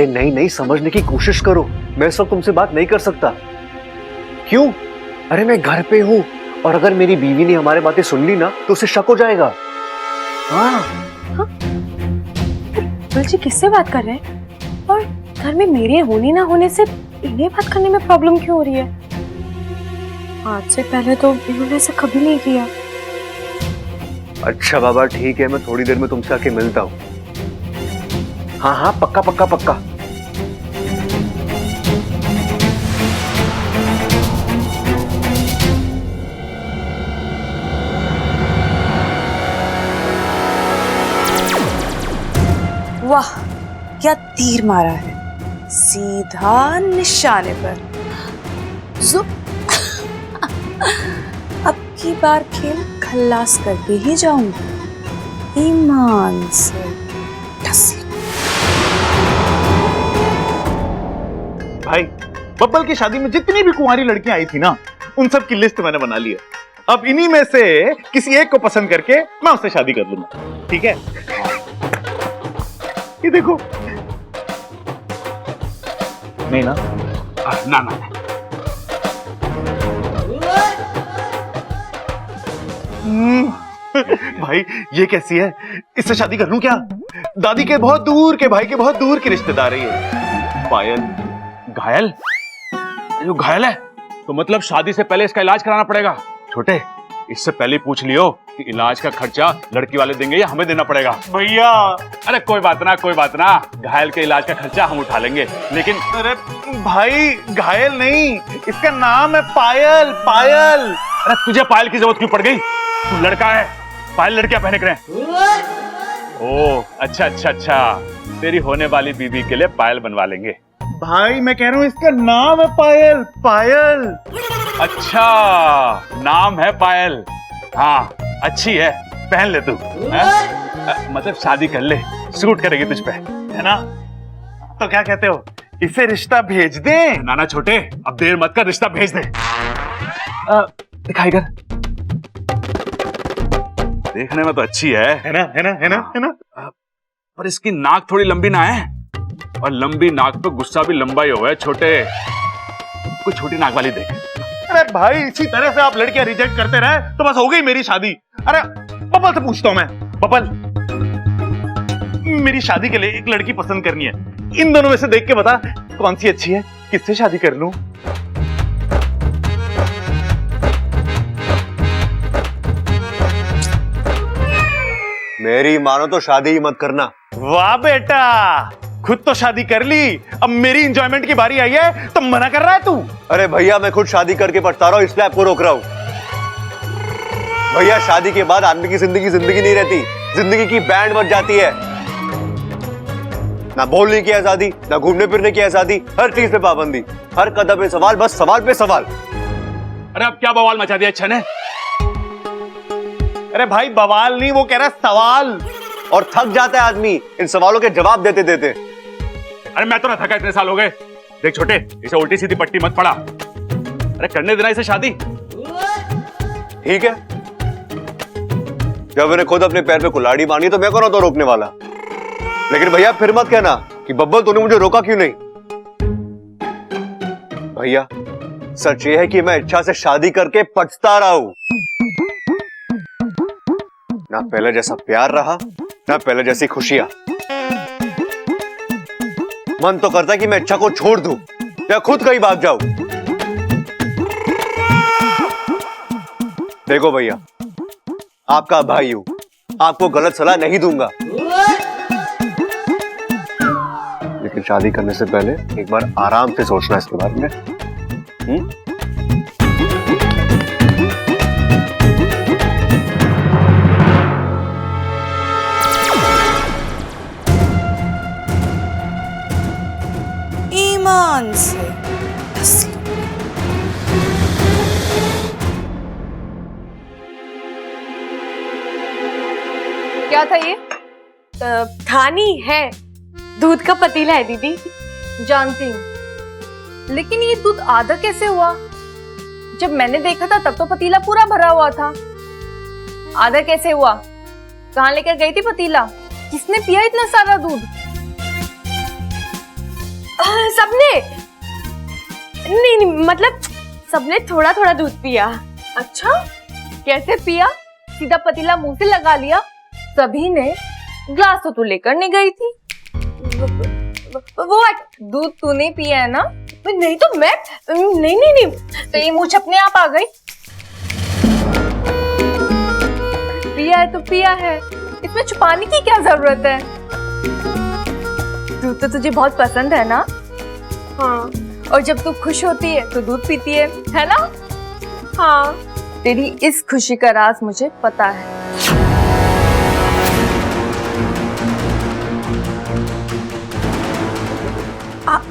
अरे नहीं नहीं, समझने की कोशिश करो। मैं सब तुमसे बात नहीं कर सकता। क्यों? अरे मैं घर पे हूं, और अगर मेरी बीवी ने हमारी बातें सुन ली ना तो उसे शक हो जाएगा। हाँ। जी किससे बात कर रहे हैं? और घर में मेरे होने ना होने से इन्हें बात करने में प्रॉब्लम क्यों हो रही है? आज से पहले तो इन्होंने ऐसा कभी नहीं किया। अच्छा बाबा ठीक है, मैं थोड़ी देर में तुमसे आके मिलता हूँ। हाँ हाँ, पक्का पक्का पक्का। वाह क्या तीर मारा है, सीधा निशाने पर। अब की बार खेल खल्लास करके ही जाऊंगी, ईमान से। भाई बब्बल की शादी में जितनी भी कुंवारी लड़कियां आई थी ना, उन सब की लिस्ट मैंने बना ली है। अब इन्हीं में से किसी एक को पसंद करके मैं उससे शादी कर लूंगा, ठीक है? ये देखो। नहीं ना? ना ना। भाई ये कैसी है? इससे शादी कर लूं क्या? दादी के बहुत दूर के भाई के बहुत दूर के रिश्तेदार है ये। पायल घायल? जो घायल है तो मतलब शादी से पहले इसका इलाज कराना पड़ेगा। छोटे, इससे पहले पूछ लियो कि इलाज का खर्चा लड़की वाले देंगे या हमें देना पड़ेगा। भैया अरे कोई बात ना, कोई बात ना, घायल के इलाज का खर्चा हम उठा लेंगे। लेकिन अरे भाई घायल नहीं, इसका नाम है पायल। पायल। अरे तुझे पायल की जरूरत क्यों पड़ गई? तू लड़का है, पायल लड़कियां पहने करे। ओह अच्छा अच्छा अच्छा, तेरी होने वाली बीबी के लिए पायल बनवा लेंगे। भाई मैं कह रहा हूँ इसका नाम है पायल। पायल। अच्छा नाम है पायल। हाँ अच्छी है, पहन ले तू। मतलब शादी कर ले, सूट करेगी तुझ पे, है ना? तो क्या कहते हो, इसे रिश्ता भेज दे? ना ना छोटे, अब देर मत कर, रिश्ता भेज दे। दिखाई कर। देखने में तो अच्छी है ना? है ना? है ना? है ना? पर इसकी नाक थोड़ी लंबी ना है, और लंबी नाक पे गुस्सा भी लंबा ही हुआ है। छोटे, कोई छोटी नाक वाली देख। अरे भाई इसी तरह से आप लड़कियां रिजेक्ट करते रहे तो बस हो गई मेरी शादी। अरे बब्बल से पूछता हूं मैं, बब्बल मेरी शादी के लिए एक लड़की पसंद करनी है, इन दोनों में से देख के बता कौन सी अच्छी है, किससे शादी कर लूं? मेरी मानो तो शादी ही मत करना। वाह बेटा, खुद तो शादी कर ली, अब मेरी एंजॉयमेंट की बारी आई है तो मना कर रहा है तू? अरे भैया मैं खुद शादी करके पछता रहा हूं, इसलिए आपको रोक रहा हूं। भैया शादी के बाद आदमी की जिंदगी जिंदगी नहीं रहती, जिंदगी की बैंड बज जाती है। ना बोलने की आजादी, ना घूमने फिरने की आजादी, हर चीज पे पाबंदी, हर कदम पे सवाल, बस सवाल पे सवाल। अरे अब क्या बवाल मचा दिया अच्छा ने? अरे भाई बवाल नहीं, वो कह रहा है सवाल। और थक जाता है आदमी इन सवालों के जवाब देते देते। अरे मैं तो ना थका, इतने साल हो गए। देख छोटे, इसे उल्टी सीधी पट्टी मत पड़ा। अरे करने देना इसे शादी। ठीक है, जब मैंने खुद अपने पैर पे कुल्हाड़ी बांधी तो मैं कौन होता रोकने वाला? लेकिन भैया फिर मत कहना कि बब्बल तूने मुझे रोका क्यों नहीं। भैया सच ये है कि मैं इच्छा से शादी करके पछता रहा हूं। ना पहले जैसा प्यार रहा, ना पहले जैसी खुशियां। मन तो करता है कि मैं इच्छा को छोड़ दूं या खुद कहीं भाग जाऊं। देखो भैया, आपका भाई हूं, आपको गलत सलाह नहीं दूंगा, लेकिन शादी करने से पहले एक बार आराम से सोचना इसके बारे में। ईमान से। क्या था ये? थानी है, दूध का पतीला है दीदी। जानती हूँ, लेकिन ये दूध आधा कैसे हुआ? जब मैंने देखा था तब तो पतीला पूरा भरा हुआ था। आधा कैसे हुआ? कहाँ लेकर गई थी पतीला? किसने पिया इतना सारा दूध? सबने नहीं नहीं, मतलब सबने थोड़ा थोड़ा दूध पिया। अच्छा, कैसे पिया? सीधा पतीला मुंह से लगा लिया? सभी ने ग्लास तो तू लेकर नहीं गई थी। वो दूध तूने पिया है ना? नहीं तो मैं नहीं नहीं नहीं, तो ये मुझ अपने आप आ गई। पिया है तो पिया है, इसमें छुपाने की क्या जरूरत है? दूध तो तुझे बहुत पसंद है ना? हाँ, और जब तू खुश होती है तो दूध पीती है ना? हाँ, तेरी इस खुशी का राज मुझे पता है।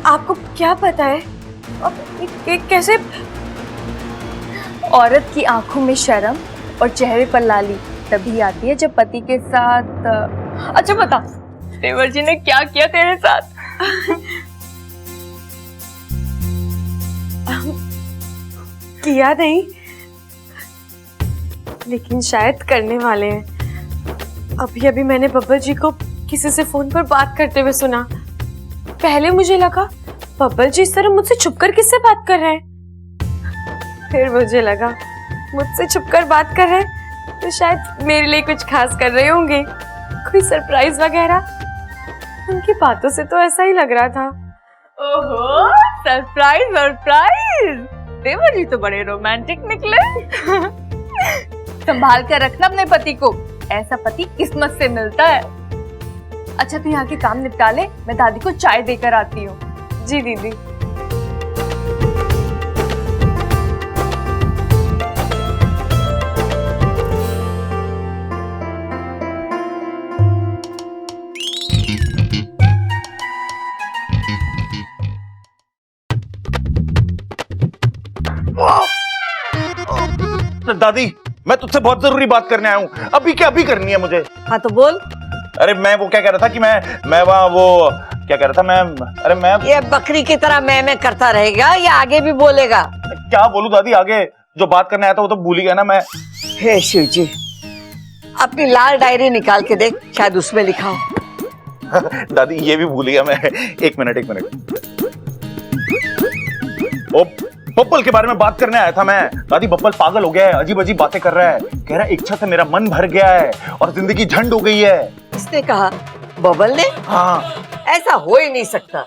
आपको क्या पता है? कैसे? औरत की आंखों में शर्म और चेहरे पर लाली तभी आती है जब पति के साथ। अच्छा बता, देवर जी ने क्या किया तेरे साथ? किया नहीं, लेकिन शायद करने वाले हैं। अभी अभी मैंने बब्बर जी को किसी से फोन पर बात करते हुए सुना। पहले मुझे लगा बब्बर जी इस तरह मुझसे छुपकर किससे बात कर रहे हैं, फिर मुझे लगा मुझसे छुपकर बात कर रहे हैं तो शायद मेरे लिए कुछ खास कर रहे होंगे, कोई सरप्राइज वगैरह। उनकी बातों से तो ऐसा ही लग रहा था। ओहो, सरप्राइज सरप्राइज! देवर जी तो बड़े रोमांटिक निकले। संभाल कर रखना अपने पति को, ऐसा पति किस्मत से मिलता है। अच्छा तू यहाँ के काम निपटा ले, मैं दादी को चाय देकर आती हूँ। जी दीदी। दादी, मैं तुझसे बहुत जरूरी बात करने आया हूँ। अभी क्या अभी करनी है मुझे? हाँ तो बोल। अरे मैं वो क्या कह रहा था कि मैं वहाँ वो क्या कह रहा था मैं ये बकरी की तरह मैं करता रहेगा या आगे भी बोलेगा? क्या बोलूं दादी? आगे जो बात करने आया था वो तो भूल ही गया ना मैं। हे शिव जी, अपनी लाल डायरी निकाल के देख, शायद उसमें लिखा हो। दादी ये भी भूल गया मैं। एक मिनट। ओ, बब्बल के बारे में बात करने आया था मैं। दादी बब्बल पागल हो गया है, अजीब अजीब बातें कर रहा है। कह रहा है इच्छा से मेरा मन भर गया है और जिंदगी झंड हो गई है। इसने कहा? बबल ने? हाँ। ऐसा हो ही नहीं सकता,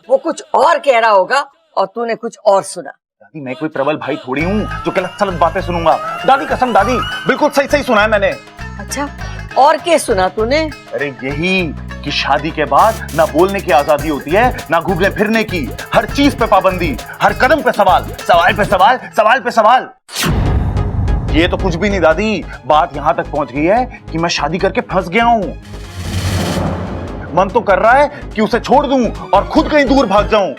वो कुछ और कह रहा होगा और तूने कुछ और सुना। दादी मैं कोई प्रबल भाई थोड़ी हूँ जो गलत सलत बातें सुनूंगा। दादी कसम दादी, बिल्कुल सही सही सुना है मैंने। अच्छा, और क्या सुना तूने? अरे यही कि शादी के बाद ना बोलने की आजादी होती है, ना घूमने फिरने की, हर चीज पे पाबंदी, हर कदम पे सवाल, सवाल पे सवाल, सवाल पे सवाल। ये तो कुछ भी नहीं दादी, बात यहां तक पहुंच गई है कि मैं शादी करके फंस गया हूं। मन तो कर रहा है कि उसे छोड़ दूं और खुद कहीं दूर भाग जाऊं।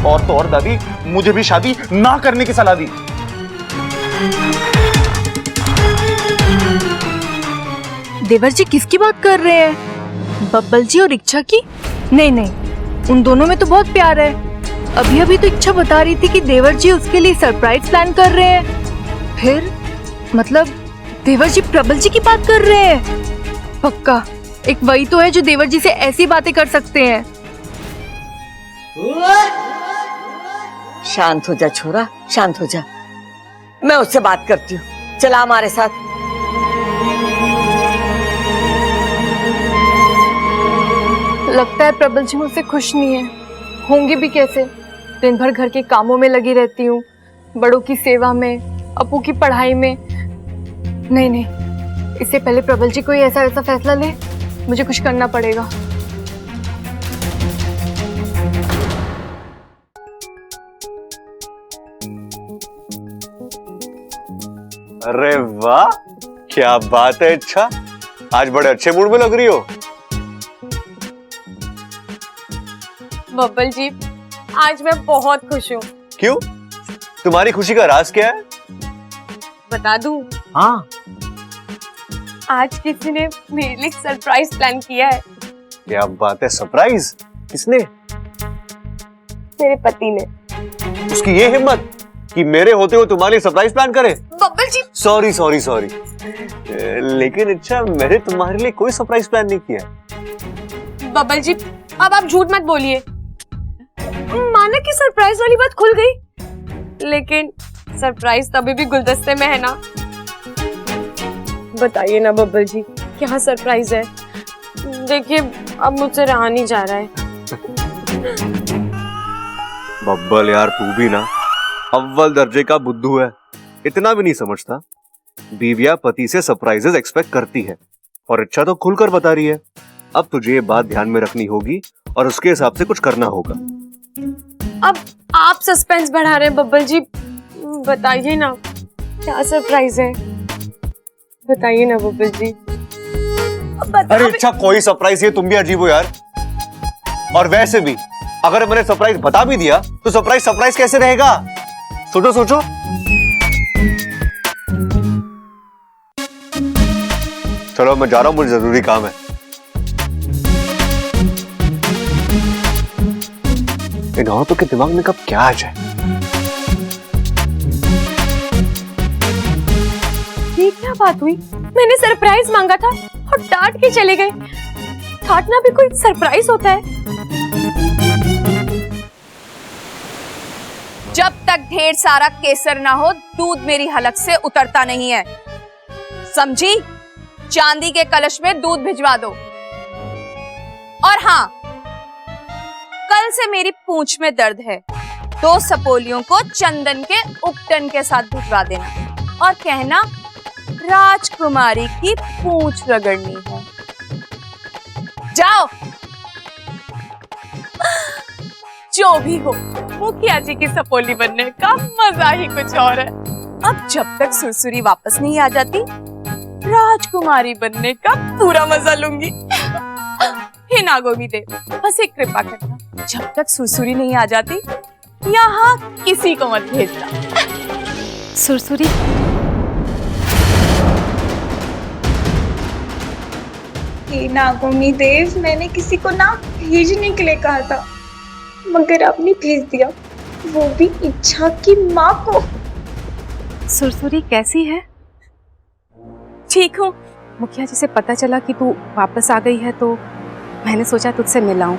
और तो और दादी, मुझे भी शादी ना करने की सलाह दी। देवर जी किसकी बात कर रहे हैं? बब्बल जी और इच्छा की? नहीं, उन दोनों में तो बहुत प्यार है। अभी अभी तो इच्छा बता रही थी कि देवर जी उसके लिए सरप्राइज प्लान कर रहे हैं। फिर मतलब देवर जी प्रबल जी की बात कर रहे हैं? पक्का एक वही तो है जो देवर जी से ऐसी बातें कर सकते हैं। शांत हो जा छोरा, शांत हो जा, मैं उससे बात करती हूँ। चला हमारे साथ। लगता है प्रबल जी मुझसे खुश नहीं है। होंगे भी कैसे, दिन भर घर के कामों में लगी रहती हूँ, बड़ों की सेवा में, अपू की पढ़ाई में। नहीं, इससे पहले प्रबल जी कोई ऐसा वैसा फैसला ले, मुझे कुछ करना पड़ेगा। अरे वाह, क्या बात है इच्छा, आज बड़े अच्छे मूड में लग रही हो। बब्बल जी, आज मैं बहुत खुश हूँ। क्यों? तुम्हारी खुशी का राज क्या है? बता दूं? हाँ। आज किसी ने मेरे लिए सरप्राइज प्लान किया है। क्या बात है, सरप्राइज? किसने? मेरे पति ने। उसकी ये हिम्मत कि मेरे होते हुए तुम्हारे लिए सरप्राइज प्लान करे? बब्बल जी, सॉरी। लेकिन अच्छा, मैंने तुम्हारे लिए कोई सरप्राइज प्लान नहीं किया। बब्बल जी, अब आप झूठ मत बोलिए। माना कि सरप्राइज वाली बात खुल गई, लेकिन सरप्राइज तभी भी गुलदस्ते में है ना। बताइए ना बब्बल जी, क्या सरप्राइज है? देखिए अब मुझसे रहा नहीं जा रहा है। बब्बल यार, तू भी ना अव्वल दर्जे का बुद्धू है, इतना भी नहीं समझता। बीविया पति से सरप्राइजेस एक्सपेक्ट करती है और इच्छा तो खुलकर बता रही है। अब तुझे ये बात ध्यान में रखनी होगी और उसके हिसाब से कुछ करना होगा। अब आप सस्पेंस बढ़ा रहे हैं बब्बल जी, बताइए ना क्या सरप्राइज है? बताइए ना बब्बल जी। अरे अच्छा, कोई सरप्राइज है, तुम भी अजीब हो यार। और वैसे भी अगर मैंने सरप्राइज बता भी दिया तो सरप्राइज सरप्राइज कैसे रहेगा? सोचो सोचो। चलो मैं जा रहा हूं, मुझे जरूरी काम है। इन औरतों के दिमाग में कब क्या आ जाए। ये क्या बात हुई? मैंने सरप्राइज मांगा था और डांट के चले गए। डांटना भी कोई सरप्राइज होता है? जब तक ढेर सारा केसर ना हो, दूध मेरी हलक से उतरता नहीं है, समझी? चांदी के कलश में दूध भिजवा दो। और हाँ, कल से मेरी पूंछ में दर्द है, 2 सपोलियों को चंदन के उपटन के साथ भिजवा देना और कहना राजकुमारी की पूंछ रगड़नी है। जाओ। जो भी हो, मुखिया जी की सपोली बनने का मजा ही कुछ और है। अब जब तक सुरसुरी वापस नहीं आ जाती, राजकुमारी बनने का पूरा मजा लूंगी। हे नागोमी देव, बस एक कृपा करना, जब तक सुरसुरी नहीं आ जाती यहाँ किसी को मत भेजना। सुरसुरी? हे नागोमी देव, मैंने किसी को ना भेजने के लिए कहा था, मगर आपने भेज दिया, वो भी इच्छा की माँ को। सुरसुरी कैसी है? ठीक हूँ। मुखिया जी से पता चला कि तू वापस आ गई है तो मैंने सोचा तुझसे मिलाऊं।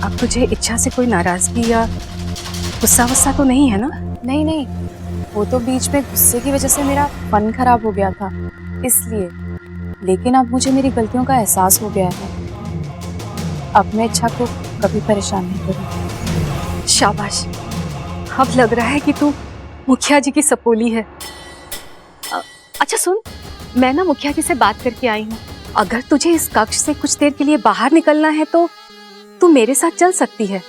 अब तुझे इच्छा से कोई नाराजगी या गुस्सा वुस्सा तो नहीं है ना? नहीं नहीं, वो तो बीच में गुस्से की वजह से मेरा फन खराब हो गया था, इसलिए। लेकिन अब मुझे मेरी गलतियों का एहसास हो गया है। अब मैं इच्छा को कभी परेशान नहीं करूँगी। शाबाश, अब लग रहा है कि तू मुखिया जी की सपोली है। अच्छा सुन, मैं ना मुखिया जी से बात करके आई हूँ। अगर तुझे इस कक्ष से कुछ देर के लिए बाहर निकलना है तो तू मेरे साथ चल सकती है।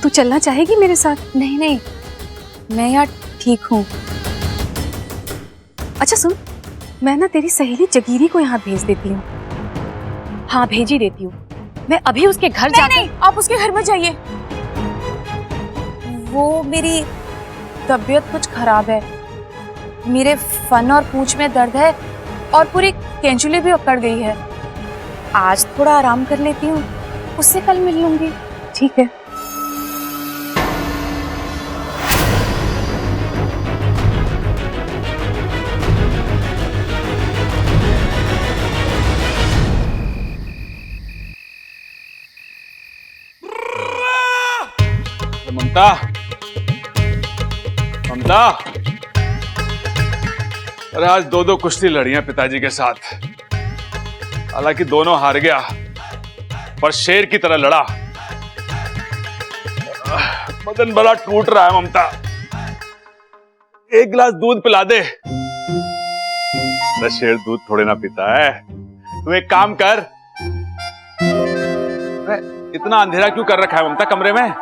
तू चलना चाहेगी मेरे साथ? नहीं नहीं, मैं यहाँ ठीक हूँ। अच्छा सुन, मैं ना तेरी सहेली जगीरी को यहाँ भेज देती हूँ। हाँ, भेज ही देती हूँ। मैं अभी उसके घर जाकर। नहीं, आप उसके घर में जाइए। वो मेरी तबीयत कुछ खराब है, मेरे फन और पूंछ में दर्द है और पूरी केंचुली भी उकड़ गई है। आज थोड़ा आराम कर लेती हूँ, उससे कल मिल लूंगी। ठीक है। ममता, ममता, अरे आज 2-2 कुश्ती लड़ी हैं पिताजी के साथ। हालांकि दोनों हार गया, पर शेर की तरह लड़ा। बदन बड़ा टूट रहा है ममता, एक गिलास दूध पिला दे। शेर दूध थोड़े ना पीता है। तू एक काम कर, इतना अंधेरा क्यों कर रखा है ममता कमरे में?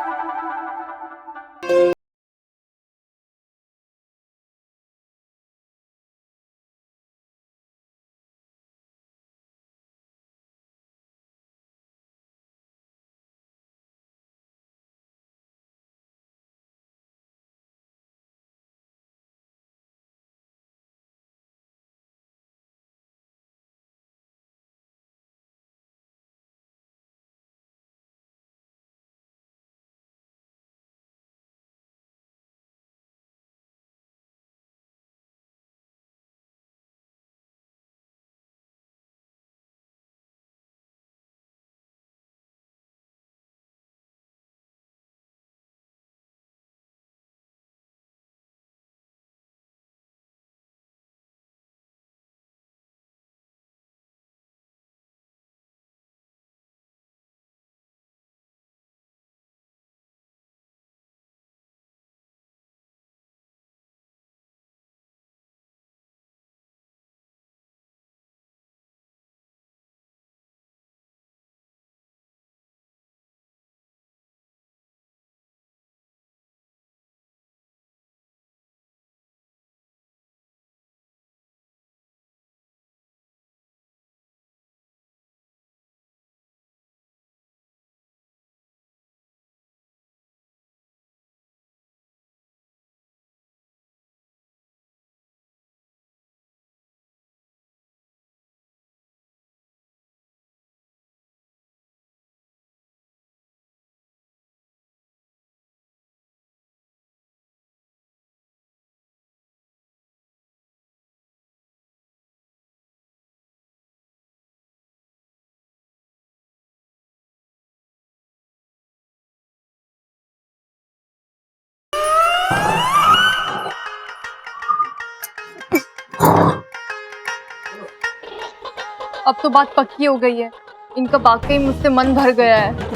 अब तो बात पक्की हो गई है, इनका वाकई मुझसे मन भर गया है।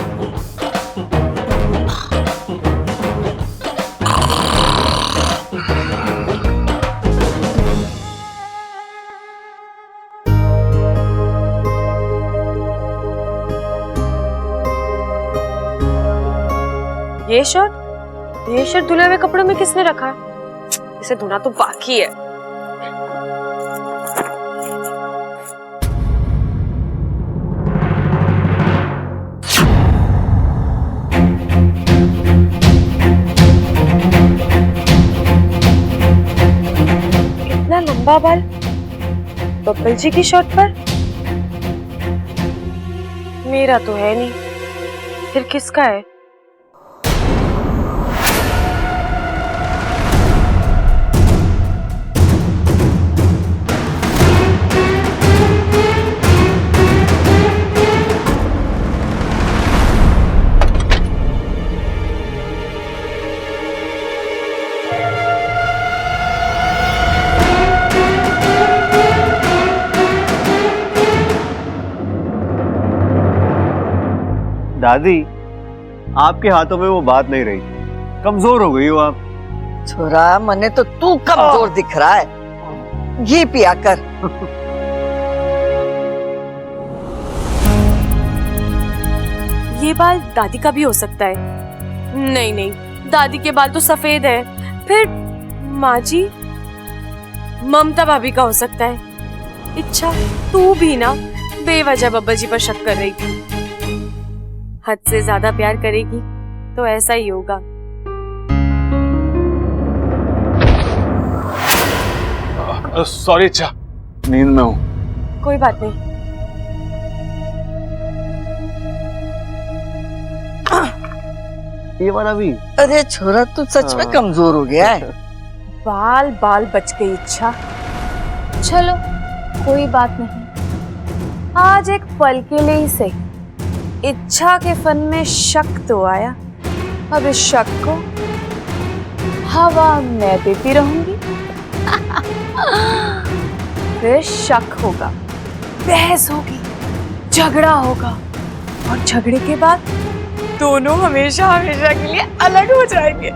ये शर्ट धुले हुए कपड़ों में किसने रखा है? इसे धोना तो बाकी है। इतना लंबा बाल बब्बल जी की शर्ट पर? मेरा तो है नहीं, फिर किसका है? दादी, आपके हाथों में वो बात नहीं रही, कमजोर हो गई हो आप। छोरा, मने तो तू कमजोर दिख रहा है। घी पिया कर। ये बाल दादी का भी हो सकता है। नहीं नहीं, दादी के बाल तो सफेद है। फिर माँ जी, ममता भाभी का हो सकता है। इच्छा, तू भी ना बेवजह बब्बा जी पर शक कर रही थी। हद से ज्यादा प्यार करेगी तो ऐसा ही होगा। सॉरी इच्छा, नींद में हूँ। कोई बात नहीं। ये वाला भी। अरे छोरा, तू सच में कमजोर हो गया है। बाल बाल बच गई इच्छा। चलो कोई बात नहीं, आज एक पल के लिए ही सही। इच्छा के फन में शक तो आया, अब इस शक को हवा मैं देती रहूंगी। फिर शक होगा, बहस होगी, झगड़ा होगा, और झगड़े के बाद दोनों हमेशा हमेशा के लिए अलग हो जाएंगे।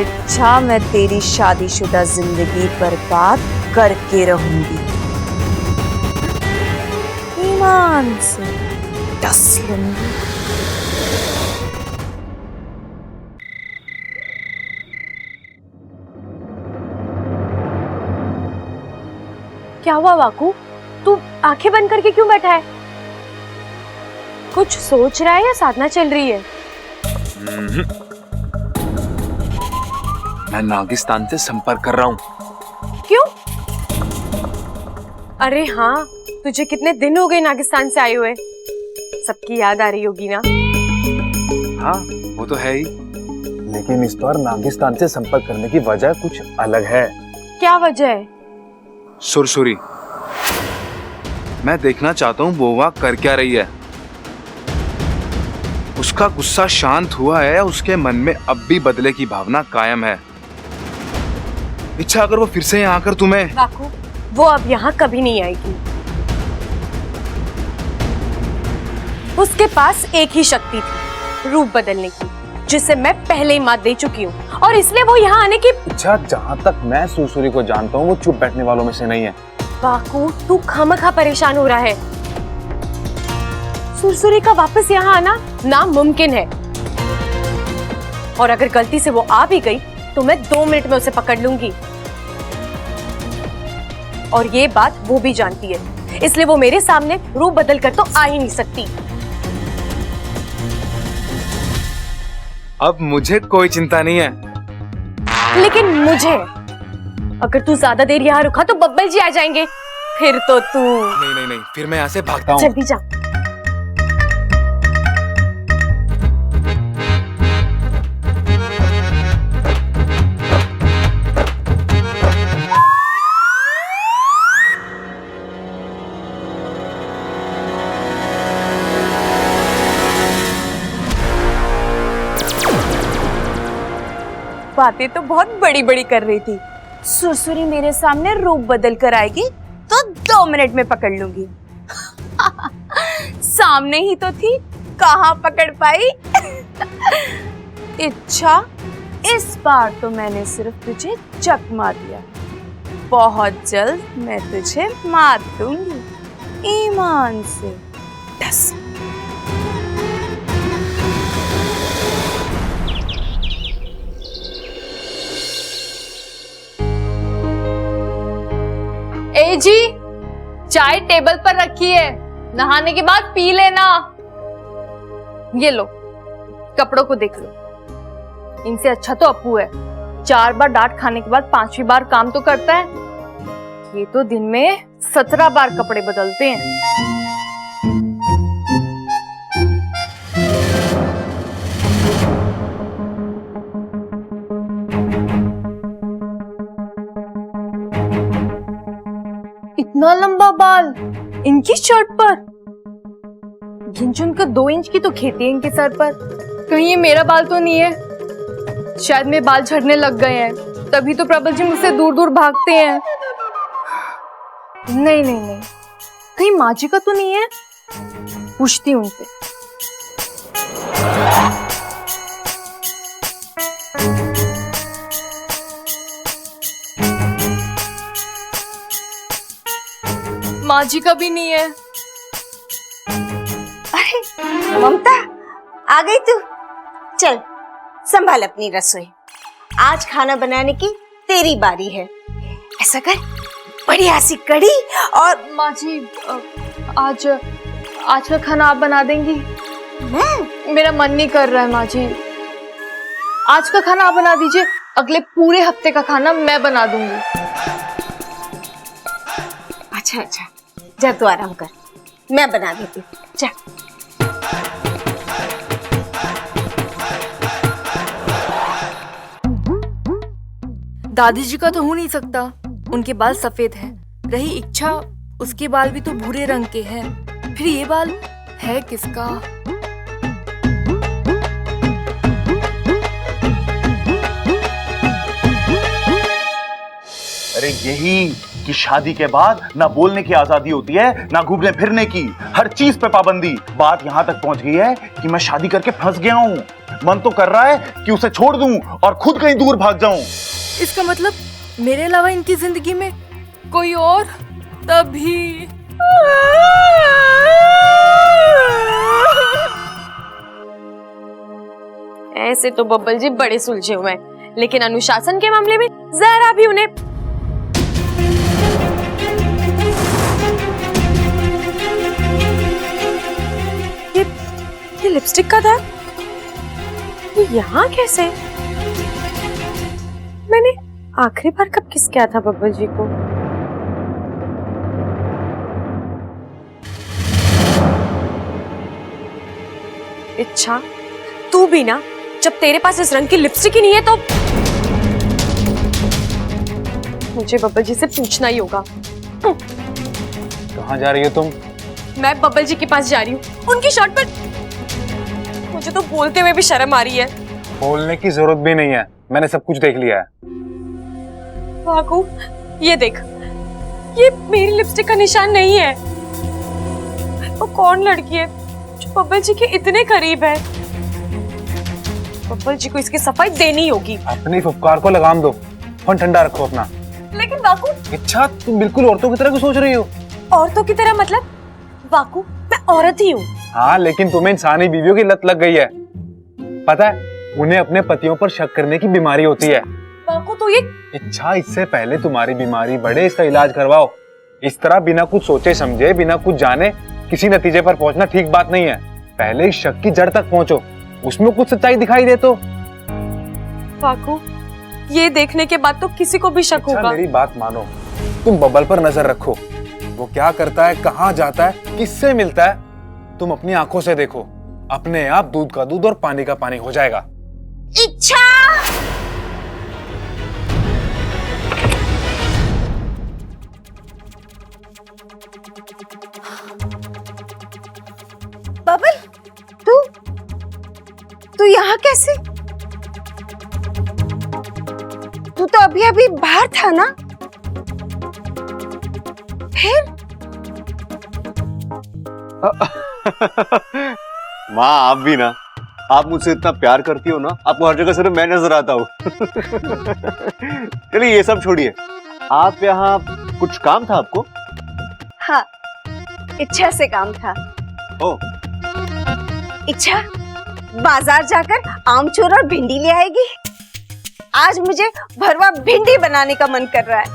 इच्छा, मैं तेरी शादीशुदा जिंदगी बर्बाद करके रहूंगी। ईमान से डस लूंगी। क्या हुआ वाकू, तू आंखें बंद करके क्यों बैठा है? कुछ सोच रहा है या साधना चल रही है? मैं नागिस्तान से संपर्क कर रहा हूँ। क्यों? अरे हाँ, तुझे कितने दिन हो गए नागिस्तान से आए हुए, सबकी याद आ रही होगी ना? हाँ, वो तो है ही, लेकिन इस बार नागिस्तान से संपर्क करने की वजह कुछ अलग है। क्या वजह है? सुरसुरी, मैं देखना चाहता हूँ वो वहाँ कर क्या रही है। उसका गुस्सा शांत हुआ है या उसके मन में अब भी बदले की भावना कायम है? इच्छा, अगर वो फिर से यहाँ आकर तुम्हें... वाकू, वो अब यहाँ कभी नहीं आएगी। उसके पास एक ही शक्ति थी, रूप बदलने की, जिसे मैं पहले ही मात दे चुकी हूँ, और इसलिए वो यहाँ आने की... इच्छा, जहाँ तक मैं सुरसुरी को जानता हूँ वो चुप बैठने वालों में से नहीं है। वाकू, तू खामखा परेशान हो रहा है। सुरसुरी का वापस यहाँ आना नामुमकिन है, और अगर गलती से वो आ भी गई तो मैं 2 मिनट में उसे पकड़ लूंगी, और ये बात वो भी जानती है, इसलिए वो मेरे सामने रूप बदल कर तो आ ही नहीं सकती। अब मुझे कोई चिंता नहीं है, लेकिन मुझे, अगर तू ज्यादा देर यहाँ रुका तो बब्बल जी आ जाएंगे, फिर तो तू... नहीं नहीं नहीं, फिर मैं यहाँ से भागता हूँ। जल्दी जा। बातें तो बहुत बड़ी बड़ी कर रही थी, सुरसुरी मेरे सामने रूप बदल कर आएगी तो 2 मिनट में पकड़ लूंगी। सामने ही तो थी, कहाँ पकड़ पाई। इच्छा, इस बार तो मैंने सिर्फ तुझे चकमा दिया, बहुत जल्द मैं तुझे मार दूंगी, ईमान से। डस। ए जी, चाय टेबल पर रखी है, नहाने के बाद पी लेना। ये लो, कपड़ों को देख लो, इनसे अच्छा तो अप्पू है। 4 बार डांट खाने के बाद 5वीं बार काम तो करता है। ये तो दिन में 17 बार कपड़े बदलते हैं। इतना लंबा बाल इनकी शर्ट पर, गिन चुन कर 2 इंच की तो खेती है इनके सर पर। कहीं ये मेरा बाल तो नहीं है? शायद मेरे बाल झड़ने लग गए हैं, तभी तो प्रबल जी मुझसे दूर दूर भागते हैं। नहीं नहीं नहीं, कहीं माँ जी का तो नहीं है? पूछती हूँ उनसे। माँ जी का भी नहीं है। अरे ममता, आ गई तू? चल संभाल अपनी रसोई, आज खाना बनाने की तेरी बारी है। ऐसा कर, बढ़िया सी कढ़ी और। माँ जी, आज का खाना आप बना देंगी? मेरा मन नहीं कर रहा है माँ जी, आज का खाना आप बना दीजिए, अगले पूरे हफ्ते का खाना मैं बना दूंगी। अच्छा अच्छा, जा तू आराम कर, मैं बना देती हूँ, जा। दादी जी का तो हो नहीं सकता, उनके बाल सफेद हैं। रही इच्छा, उसके बाल भी तो भूरे रंग के हैं। फिर ये बाल है किसका? अरे यही कि शादी के बाद ना बोलने की आजादी होती है, ना घूमने फिरने की, हर चीज पे पाबंदी। बात यहाँ तक पहुंच गई है कि मैं शादी करके फंस गया हूँ। मन तो कर रहा है कि उसे छोड़ दूं और खुद कहीं दूर भाग जाऊं। इसका मतलब मेरे अलावा इनकी जिंदगी में कोई और? तभी ऐसे तो बब्बल जी बड़े सुलझे हुए हैं, लेकिन अनुशासन के मामले में जरा भी उन्हें। ये लिपस्टिक का था, ये यहाँ कैसे? मैंने आखिरी बार कब किस किया था बब्बल जी को? इच्छा, तू भी ना, जब तेरे पास इस रंग की लिपस्टिक ही नहीं है तो मुझे बब्बल जी से पूछना ही होगा। कहाँ जा रही हो तुम? मैं बब्बल जी के पास जा रही हूँ, उनकी शर्ट पर। मुझे तो बोलते हुए भी शर्म आ रही है। बोलने की जरूरत भी नहीं है, मैंने सब कुछ देख लिया है। वाकू, ये देख, ये मेरी लिपस्टिक का निशान नहीं है। वो कौन लड़की है जो बब्बल जी के इतने करीब है? बब्बल जी को इसकी सफाई देनी होगी। अपनी फुफकार को लगाम दो, फोन ठंडा रखो अपना। लेकिन वाकू। इच्छा, तुम बिल्कुल औरतों की तरह क्यों सोच रही हो? औरतों की तरह मतलब? वाकू, मैं औरत ही हूँ। हाँ, लेकिन तुम्हें इंसानी बीवियों की लत लग गई है। पता है, उन्हें अपने पतियों पर शक करने की बीमारी होती है। वाकू, तो ये। इच्छा, इससे पहले तुम्हारी बीमारी बढ़े इसका इलाज करवाओ। इस तरह बिना कुछ सोचे समझे, बिना कुछ जाने किसी नतीजे पर पहुंचना ठीक बात नहीं है। पहले इस शक की जड़ तक पहुंचो, उसमें कुछ सच्चाई दिखाई दे तो। वाकू, ये देखने के बाद तो किसी को भी शक होगा। मेरी बात मानो, तुम बबल पर नजर रखो, वो क्या करता है, कहाँ जाता है, किससे मिलता है, तुम अपनी आंखों से देखो। अपने आप दूध का दूध और पानी का पानी हो जाएगा। इच्छा, बबल, तू यहाँ कैसे? तू तो अभी अभी बाहर था ना? फिर माँ आप भी ना, आप मुझसे इतना प्यार करती हो ना, आपको हर जगह सिर्फ मैं नजर आता हूँ। चलिए ये सब छोड़िए, आप यहाँ कुछ काम था आपको? हाँ, इच्छा से काम था। ओ इच्छा बाजार जाकर आमचूर और भिंडी ले आएगी। आज मुझे भरवा भिंडी बनाने का मन कर रहा है।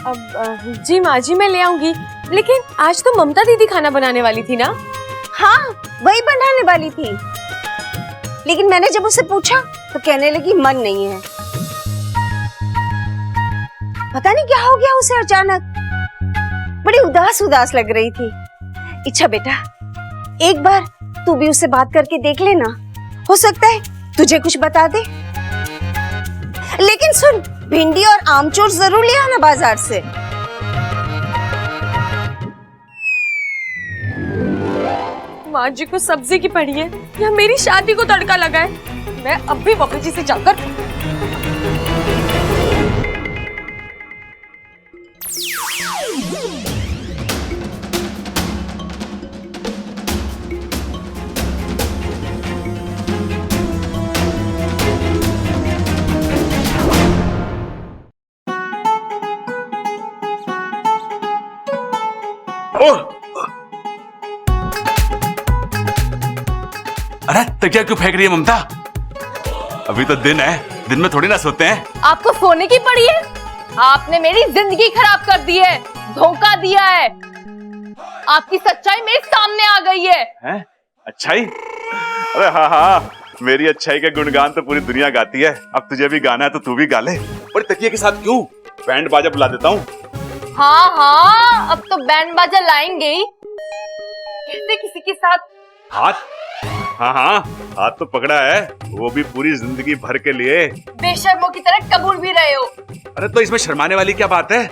अब जी माँ जी मैं ले आऊंगी, लेकिन आज तो ममता दीदी खाना बनाने वाली थी ना? हाँ, वही बनाने वाली थी, लेकिन मैंने जब उससे पूछा तो कहने लगी मन नहीं है। पता नहीं क्या हो गया उसे अचानक, बड़ी उदास उदास लग रही थी। इच्छा बेटा, एक बार तू भी उससे बात करके देख लेना, हो सकता है तुझे कुछ बता दे। लेकिन सुन, भिंडी और आमचूर जरूर ले आना बाजार से। माँ जी को सब्जी की पड़ी है या मेरी शादी को तड़का लगा है? मैं अब भी बब्बल जी से जाकर अरे तकिया क्यों फेंक रही है ममता? अभी तो दिन है, दिन में थोड़ी ना सोते हैं। आपको सोने की पड़ी है? आपने मेरी जिंदगी खराब कर दी है, धोखा दिया है। आपकी सच्चाई मेरे सामने आ गई है। हैं? अच्छाई? अरे हाँ हाँ, मेरी अच्छाई के गुणगान तो पूरी दुनिया गाती है। अब तुझे भी गाना है तो तू भी गा ले। और तकिए के साथ क्यों? बैंड बाजा बुला देता हूँ। हाँ हाँ, अब तो बैंड बाजा लाएंगे ही। कैसे किसी के साथ हाथ? हाँ हाँ, हाथ तो पकड़ा है, वो भी पूरी जिंदगी भर के लिए। बेशर्मों की तरह कबूल भी रहे हो। अरे तो इसमें शर्माने वाली क्या बात है?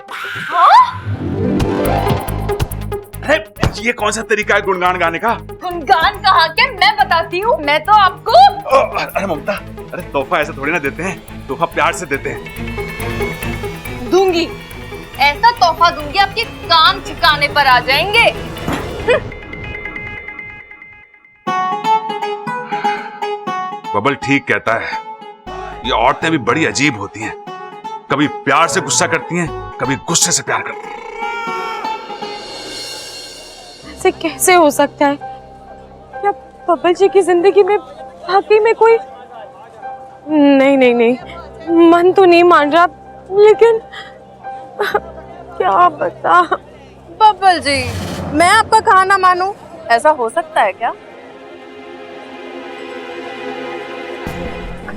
हाँ? अरे ये कौन सा तरीका है गुणगान गाने का? गुणगान कहा के मैं बताती हूँ। मैं तो आपको अरे ममता, अरे तोहफा ऐसे थोड़ी ना देते हैं, तोहफा प्यार से देते हैं। दूंगी, ऐसा तोहफा दूंगी आपके काम ठिकाने पर आ जाएंगे। बबल ठीक कहता है, ये औरतें भी बड़ी अजीब होती हैं। कभी प्यार से गुस्सा करती हैं, कभी गुस्से से प्यार करती हैं। ऐसे कैसे हो सकता है? क्या बब्बल जी की जिंदगी में वाकई में कोई नहीं नहीं नहीं, मन तो नहीं मान रहा, लेकिन क्या बता। बब्बल जी, मैं आपका कहा ना मानूं, ऐसा हो सकता है क्या?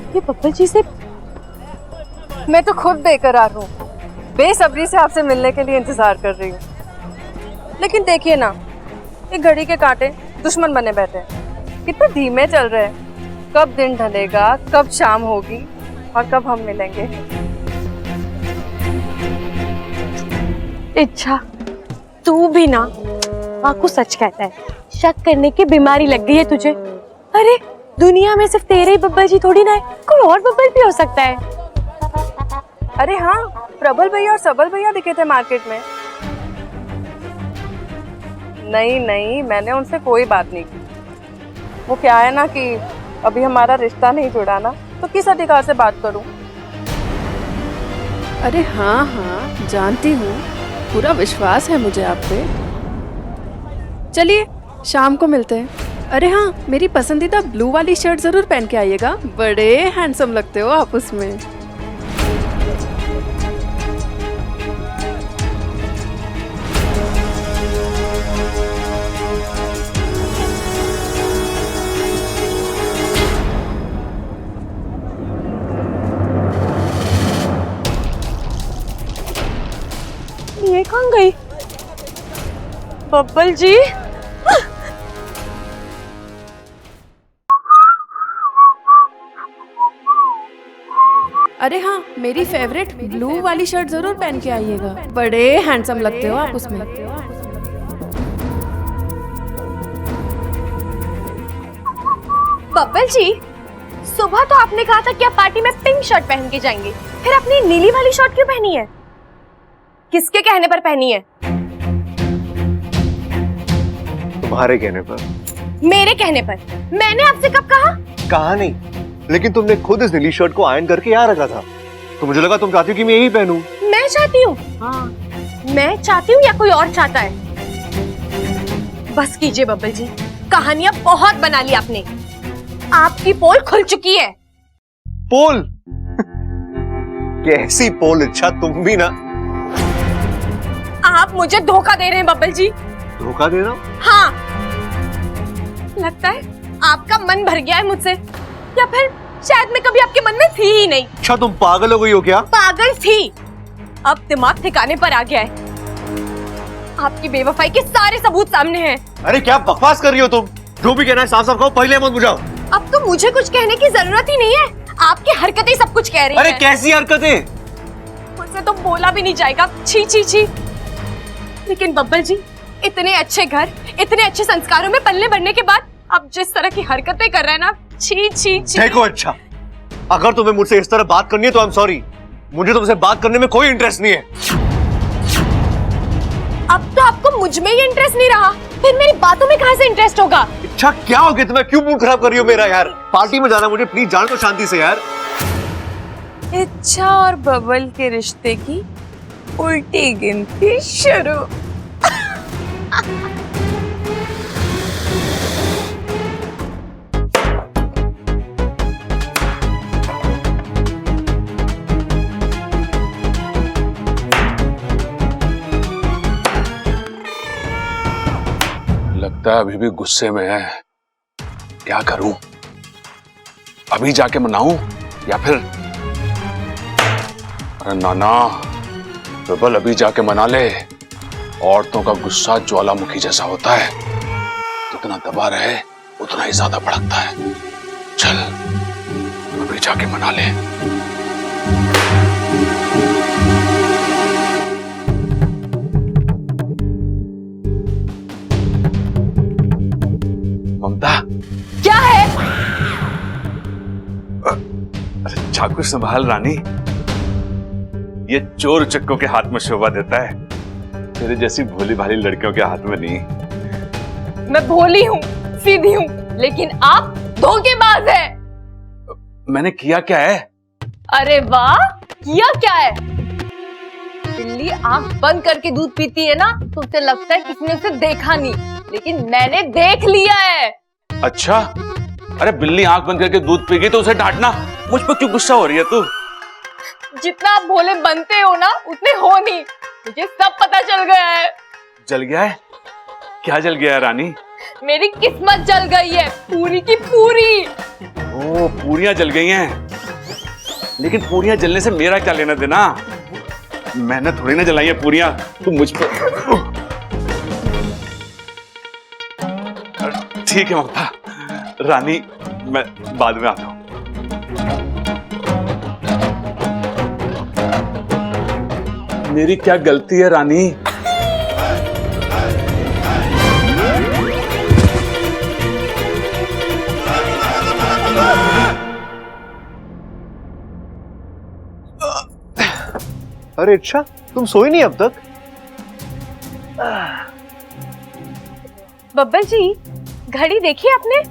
ये बब्बल जी से मैं तो खुद बेकरार हूँ, बेसब्री से आपसे मिलने के लिए इंतजार कर रही हूँ। लेकिन देखिए ना, ये घड़ी के कांटे दुश्मन बने बैठे हैं। कितने धीमे चल रहे हैं। कब दिन ढलेगा, कब शाम होगी और कब हम मिलेंगे। इच्छा, तू भी ना माँ को सच कहता है, शक करने की बीमारी लग गई है तुझे। अरे दुनिया में सिर्फ तेरे ही बब्बल जी थोड़ी ना है, कोई और बब्बल भी हो सकता है। अरे हाँ, प्रबल भैया और सबल भैया दिखे थे मार्केट में। नहीं नहीं, मैंने उनसे कोई बात नहीं की। वो क्या है ना कि अभी हमारा रिश्ता नहीं जुड़ा ना, तो किस अधिकार से बात करूं? अरे हाँ हाँ, जानती हूँ, पूरा विश्वास है मुझे आप पे। चलिए शाम को मिलते हैं। अरे हाँ, मेरी पसंदीदा ब्लू वाली शर्ट जरूर पहन के आइएगा, बड़े हैंडसम लगते हो आप उसमें। ये कहाँ गई बब्बल जी? अरे हाँ, मेरी फेवरेट ब्लू वाली शर्ट जरूर पहन के आइएगा, बड़े हैंडसम लगते हो आप उसमें। बब्बल जी, सुबह तो आपने कहा था कि आप पार्टी में पिंक शर्ट पहन के जाएंगे, फिर अपनी नीली वाली शर्ट क्यों पहनी है? किसके कहने पर पहनी है? तुम्हारे कहने पर। मेरे कहने पर? मैंने आपसे कब कहा? कहा नहीं, लेकिन तुमने खुद इस नीली शर्ट को आयरन करके यहाँ रखा था, तो मुझे लगा तुम चाहती हो कि मैं यही पहनूं। मैं चाहती हूँ? हाँ, मैं चाहती हूँ या कोई और चाहता है? बस कीजिए बब्बल जी, कहानियां बहुत बना ली आपने। आपकी पोल खुल चुकी है। पोल? कैसी पोल इच्छा, तुम भी ना। आप मुझे धोखा दे रहे हैं बब्बल जी। धोखा दे रहा हूं? हाँ, लगता है आपका मन भर गया है मुझसे, या फिर शायद मैं कभी आपके मन में थी ही नहीं। अच्छा, तुम पागल हो गई हो क्या? पागल थी, अब दिमाग ठिकाने पर आ गया है। आपकी बेवफाई के सारे सबूत सामने हैं। अरे क्या बकवास कर रही हो तुम? जो भी कहना है साफ साफ कहो, पहले मत बुझाओ। अब तो मुझे कुछ कहने की जरूरत ही नहीं है, आपकी हरकतें सब कुछ कह रही हैं। अरे कैसी हरकतें? मुझसे तो बोला भी नहीं जाएगा, छी छी छी। लेकिन बब्बल जी, इतने अच्छे घर, इतने अच्छे संस्कारों में पलने बढ़ने के बाद अब जिस तरह की हरकतें कर रहे हैं ना, छी छी छी। देखो अच्छा, अगर तुम्हें मुझसे इस तरह बात करनी है तो आई एम सॉरी, मुझे तुमसे बात करने में कोई इंटरेस्ट नहीं है। अब तो आपको मुझ में ही इंटरेस्ट नहीं रहा, फिर मेरी बातों में कहां से इंटरेस्ट होगा? अच्छा क्या हो गया तुम्हें? क्यों मूड खराब कर रही हो मेरा यार? पार्टी में जाना मुझे, प्लीज जाने दो शांति से यार। इच्छा और बबल के रिश्ते की उल्टी गिनती शुरू। लगता है अभी भी गुस्से में है। क्या करूं? अभी जाके मनाऊं या फिर? अरे नाना, बबल अभी जाके मना ले। औरतों का गुस्सा ज्वालामुखी जैसा होता है, जितना दबा रहे उतना ही ज्यादा भड़कता है। चल अभी जाके मना ले। ममता, क्या है? अरे चाकू संभाल रानी, ये चोर चक्कों के हाथ में शोभा देता है, तेरे जैसी भोली भाली लड़कियों के हाथ में नहीं। मैं भोली हूँ, सीधी हूँ, लेकिन आप धोखेबाज हैं। मैंने किया क्या है? अरे वाह, किया क्या है? बिल्ली आंख बंद करके दूध पीती है ना, तो उसे लगता है किसी ने उसे देखा नहीं, लेकिन मैंने देख लिया है। अच्छा, अरे बिल्ली आंख बंद करके दूध पी गई तो उसे डांटना, मुझ पर क्यों गुस्सा हो रही है तू? जितना आप भोले बनते हो ना, उतने हो नहीं, मुझे सब पता चल गया है। जल गया है? क्या जल गया है रानी? मेरी किस्मत जल गई है, पूरी की पूरी। ओ, पूरियां जल गई हैं। लेकिन पूरियां जलने से मेरा क्या लेना देना? मैंने थोड़ी ना जलाई है पूरियां, तू मुझ पर। ठीक है ममता, रानी मैं बाद में आता हूं। मेरी क्या गलती है रानी? अरे अच्छा, तुम सोई नहीं अब तक? बब्बल जी, घड़ी देखी आपने?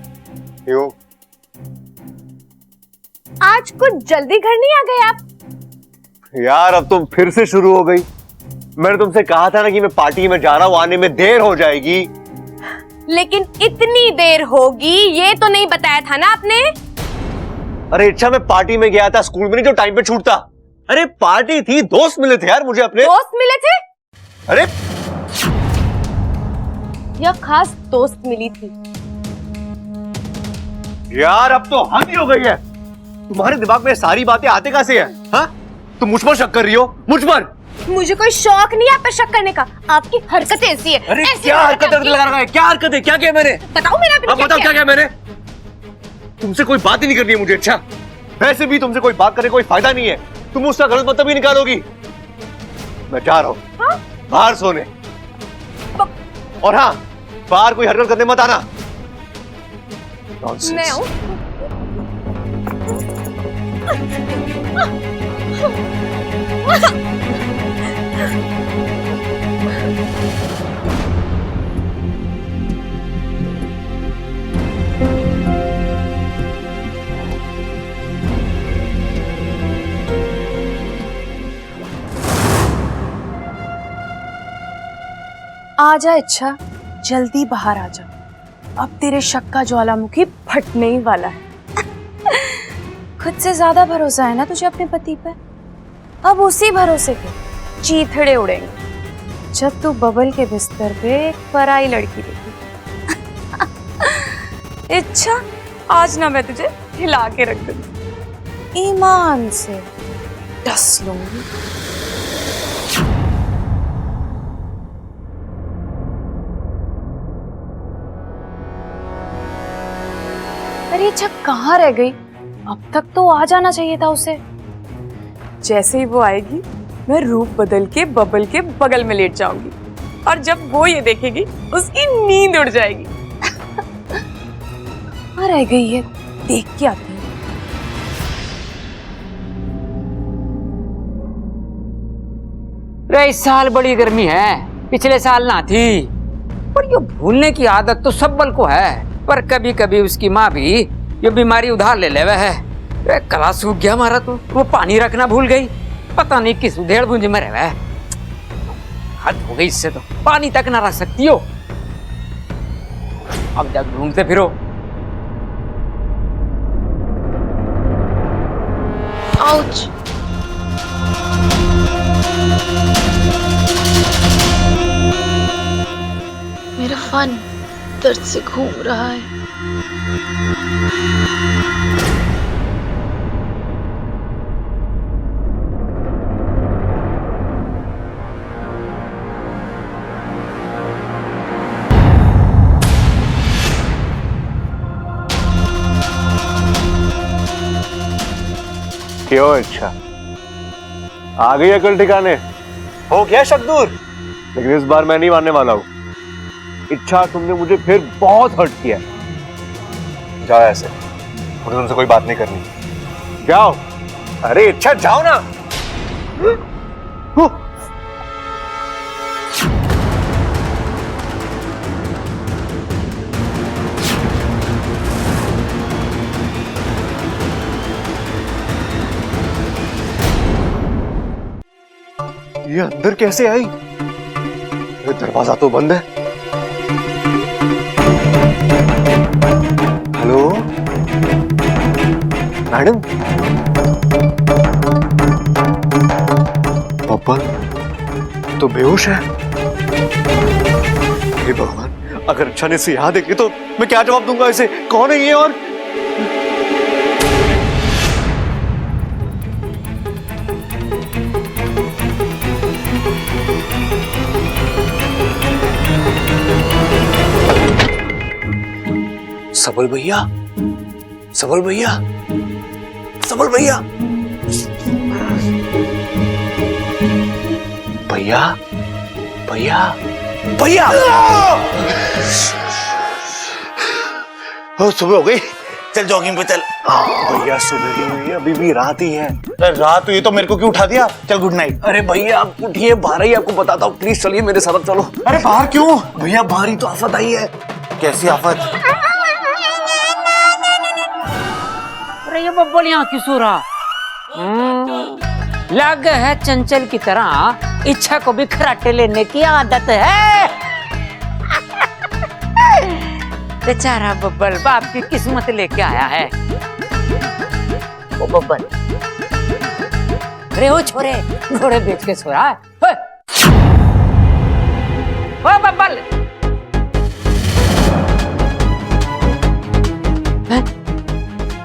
क्यों? आज कुछ जल्दी घर नहीं आ गए आप? यार अब तुम फिर से शुरू हो गई। मैंने तुमसे कहा था ना कि मैं पार्टी में जा रहा हूं, आने में देर हो जाएगी। लेकिन इतनी देर होगी ये तो नहीं बताया था ना आपने? अरे अच्छा, मैं पार्टी में गया था, स्कूल में नहीं जो टाइम पे छूटता। अरे पार्टी थी, दोस्त मिले थे यार मुझे अपने। दोस्त मिले थे? अरे या खास दोस्त मिली थी? यार अब तो हद ही हो गई है। तुम्हारे दिमाग में सारी बातें आते कहां से है? हाँ, तुम मुझ पर शक कर रही हो? मुझ पर? मुझे कोई शौक नहीं है आप पर शक करने का, आपकी हरकतें ऐसी है। अरे क्या हरकत लगा रखा है? क्या हरकतें? क्या किया मैंने? बताओ मेरा। अब बताओ क्या किया मैंने? तुमसे कोई बात ही नहीं करनी है मुझे। अच्छा, वैसे भी तुमसे कोई बात करने कोई फायदा नहीं है, तुम उसका गलत मतलब ही निकालोगी। मैं जा रहा हूं बाहर सोने। और हाँ, बाहर कोई हरकत करने मत आना। मैं हूं। आ जा इच्छा, जल्दी बाहर आ जा। अब तेरे शक का ज्वालामुखी फटने ही वाला है। खुद से ज्यादा भरोसा है ना तुझे अपने पति पर? अब उसी भरोसे के चीथड़े उड़ेंगे जब तू बबल के बिस्तर पे एक पराई लड़की देखी। इच्छा, आज ना मैं तुझे हिला के रख दूंगी, ईमान से डस लूंगी। अरे इच्छा कहाँ रह गई? अब तक तो आ जाना चाहिए था उसे। जैसे ही वो आएगी मैं रूप बदल के बबल के बगल में लेट जाऊंगी और जब वो ये देखेगी उसकी नींद उड़ जाएगी। कहाँ रह गई है? देख के आती हूँ। इस साल बड़ी गर्मी है, पिछले साल ना थी। पर ये भूलने की आदत तो सब्बल को है, पर कभी कभी उसकी माँ भी ये बीमारी उधार ले लेवे है। कला सूख गया हमारा तो वो पानी रखना भूल गई, पता नहीं किस उधेड़ भुंज में रहे। हद हो गई इससे, तो पानी तक ना रख सकती हो। अब जब घूमते फिरो। आउच। मेरा फन दर्द से घूम रहा है। क्यों इच्छा, आ गई अकल ठिकाने? हो गया शक दूर? लेकिन इस बार मैं नहीं मानने वाला हूं। इच्छा, तुमने मुझे फिर बहुत हर्ट किया। जाओ ऐसे, मुझे तुमसे कोई बात नहीं करनी। जाओ। अरे इच्छा, जाओ ना। ये अंदर कैसे आई? ये दरवाजा तो बंद है। Hello madam. बब्बल तो बेहोश है। हे भगवान, अगर अच्छा ने इसे यहाँ देखे तो मैं क्या जवाब दूंगा इसे? कौन है ये? और सबल भैया, सबल भैया, सबल भैया, भैया, भैया, भैया। सुबह हो गई, चल जॉगिंग पे चल। भैया सुबह ही हुई है, अभी भी रात ही है। रात हुई तो मेरे को क्यों उठा दिया? चल गुड नाइट। अरे भैया आप उठिए, बाहर ही आपको बताता हूँ, प्लीज चलिए मेरे साथ चलो। अरे बाहर क्यों? भैया बाहर ही तो आफत आई है। कैसी आफत? अरे ये बब्बल यहाँ क्यों सो रहा? लग है चंचल की तरह इच्छा को भी खराटे लेने की आदत है। बेचारा बब्बल बाप की किस्मत लेके आया है। ओ बब्बल, अरे ओ छोरे, घोड़े बेच के सो रहा है। ओ बब्बल,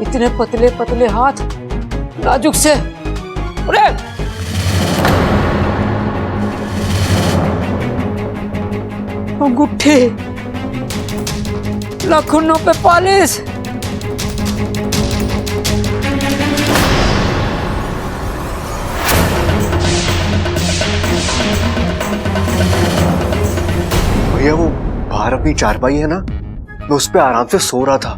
इतने पतले पतले हाथ, नाजुक से। अरे अंगूठे, लाखों पे पॉलिश। भैया वो बाहर अपनी चारपाई है ना, मैं उस पे आराम से सो रहा था,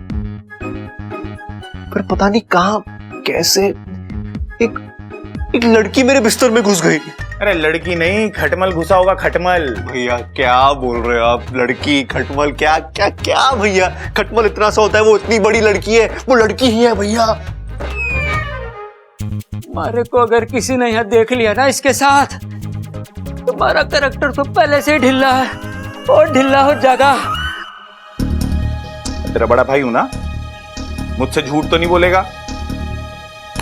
पर पता नहीं कहाँ कैसे एक एक लड़की मेरे बिस्तर में घुस गई। अरे लड़की नहीं, खटमल घुसा होगा, खटमल। भैया क्या बोल रहे हो आप? लड़की खटमल क्या क्या क्या भैया? खटमल इतना सा होता है, वो इतनी बड़ी लड़की है, वो लड़की ही है भैया। हमारे को अगर किसी ने यहाँ देख लिया ना इसके साथ, तुम्हारा कैरेक्टर तो पहले से ही ढिल्ला है और ढिल्ला हो जाएगा। तेरा बड़ा भाई हूं ना, मुझसे झूठ तो नहीं बोलेगा।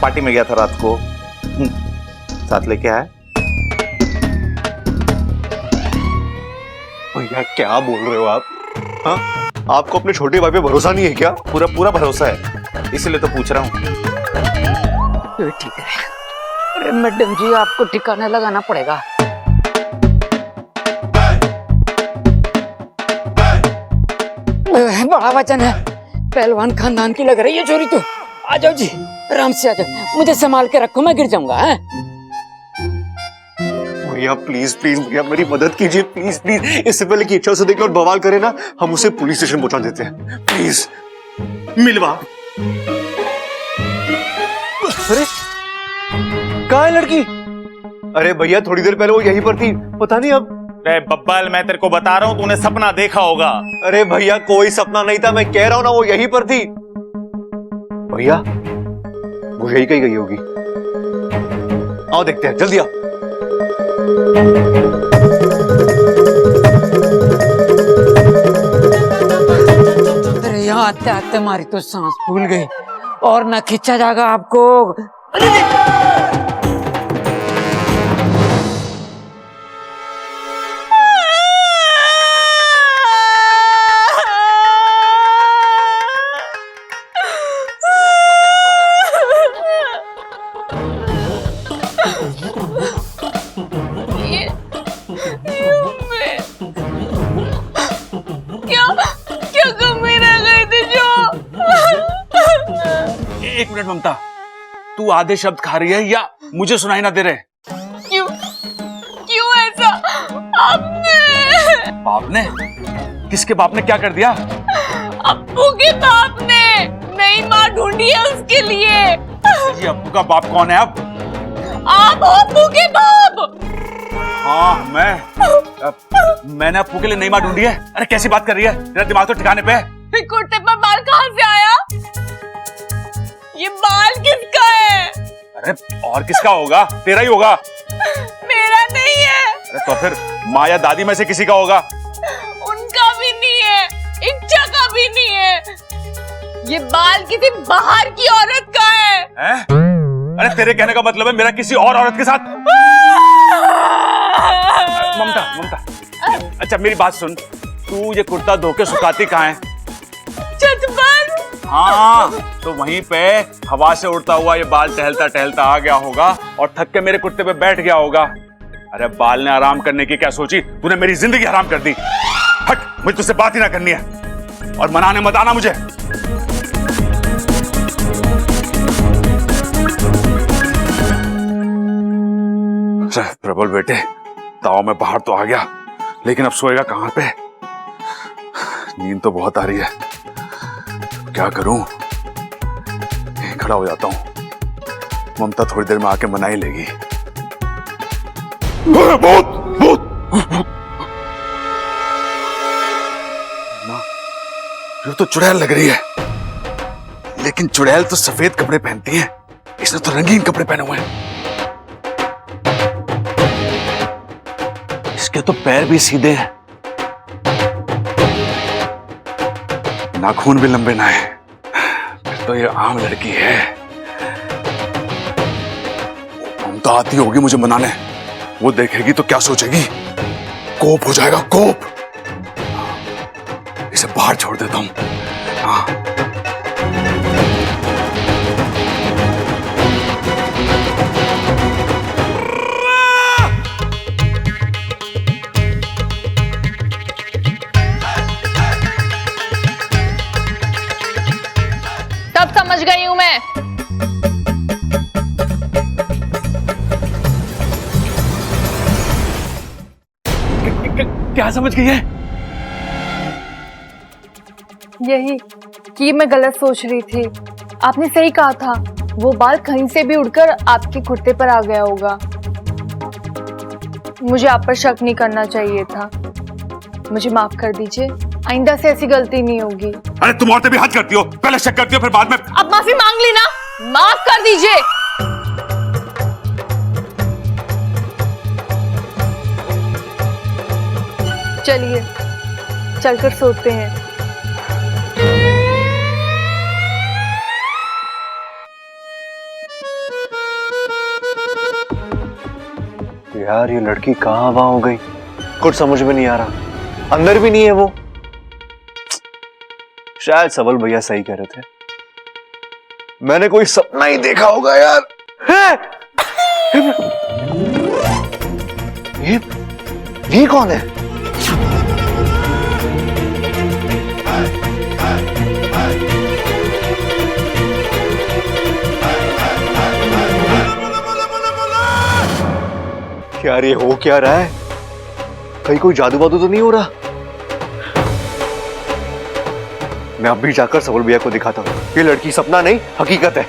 पार्टी में गया था रात को, साथ लेके आया। भैया क्या बोल रहे हो आप? हाँ, आपको अपने छोटे भाई पे भरोसा नहीं है क्या? पूरा पूरा भरोसा है, इसीलिए तो पूछ रहा हूं। तो ठीक है। अरे मैडम जी, आपको ठिकाना लगाना पड़ेगा। बड़ा वचन है, पहलवान खानदान की लग रही है चोरी तो। आ जाओ जी, आराम से आ जाओ, मुझे संभाल के रखो, मैं गिर जाऊंगा। भैया प्लीज प्लीज भैया मेरी मदद कीजिए, प्लीज प्लीज। इससे पहले कि इच्छा से देखे और बवाल करे ना, हम उसे पुलिस स्टेशन पहुंचा देते हैं। प्लीज मिलवा। अरे कहाँ है लड़की? अरे भैया थोड़ी देर पहले वो यहीं पर थी, पता नहीं अब। अरे बब्बल, मैं तेरे को बता रहा हूं, तूने सपना देखा होगा। अरे भैया कोई सपना नहीं था, मैं कह रहा हूं ना वो यहीं पर थी। भैया वो यही कहीं गई होगी। आओ देखते हैं, जल्दी आओ। अरे यहाँ आते आते हमारी तो सांस फूल गई और ना खींचा जाएगा आपको। क्या कमी रह गई थी जो? एक मिनट ममता, तू आधे शब्द खा रही है या मुझे सुनाई ना दे रहे? क्यों क्यों ऐसा? आपने बाप ने? किसके बाप ने क्या कर दिया? अप्पू के बाप ने नई माँ ढूंढी है उसके लिए। ये अप्पू का बाप कौन है अब? आप हो अप्पू के बाप? हाँ मैंने अप्पू के लिए नई माँ ढूंढी है। अरे कैसी बात कर रही है? तेरा दिमाग तो ठिकाने पे है। फिर कुर्ते पर बाल कहाँ से आया? ये बाल किसका है? अरे और किसका होगा? तेरा ही होगा। मेरा नहीं है। अरे तो फिर माँ या दादी में से किसी का होगा। उनका भी नहीं है, इच्छा का भी नहीं है। ये बाल किसी बाहर की औरत का है। अरे तेरे कहने का मतलब है मेरा किसी और औरत के साथ? ममता अच्छा मेरी बात सुन, तू ये कुर्ता धो के सुखाती कहाँ है? छत पर। हाँ तो वहीं पे हवा से उड़ता हुआ ये बाल टहलता टहलता आ गया होगा और थक के मेरे कुर्ते पे बैठ गया होगा। अरे बाल ने आराम करने की क्या सोची? तूने मेरी जिंदगी हराम कर दी। हट, मुझे तुझसे बात ही ना करनी है और मनाने मत आना मुझे। प्रबल बेटे, ताव में बाहर तो आ गया, लेकिन अब सोएगा कहां पे? नींद तो बहुत आ रही है, क्या करूं? यहीं खड़ा हो जाता हूं, ममता थोड़ी देर में आके मना ही लेगी। बहुत बहुत ना, ये तो चुड़ैल लग रही है, लेकिन चुड़ैल तो सफेद कपड़े पहनती है, इसने तो रंगीन कपड़े पहने हुए हैं। इसके तो पैर भी सीधे हैं, नाखून भी लंबे ना है, फिर तो ये आम लड़की है। ममता आती होगी मुझे मनाने, वो देखेगी तो क्या सोचेगी? कोप हो जाएगा, कोप। इसे बाहर छोड़ देता हूं। हाँ तब समझ गई हूं मैं। क्या समझ गई है? यही कि मैं गलत सोच रही थी। आपने सही कहा था, वो बाल कहीं से भी उड़कर आपके कुर्ते पर आ गया होगा। मुझे आप पर शक नहीं करना चाहिए था। मुझे माफ कर दीजिए, आइंदा से ऐसी गलती नहीं होगी। अरे तुम औरतें भी हद करती हो, पहले शक करती हो फिर बाद में। अब माफी मांग ली ना, माफ कर दीजिए। चलिए चलकर सोते हैं। यार ये लड़की कहाँ वहां हो गई, कुछ समझ में नहीं आ रहा। अंदर भी नहीं है वो। शायद सबल भैया सही कह रहे थे, मैंने कोई सपना ही देखा होगा यार। ये कौन है? यार ये हो क्या रहा है? कहीं कोई जादू वादू तो नहीं हो रहा? मैं अब भी जाकर सबल भैया को दिखाता हूं, ये लड़की सपना नहीं हकीकत है।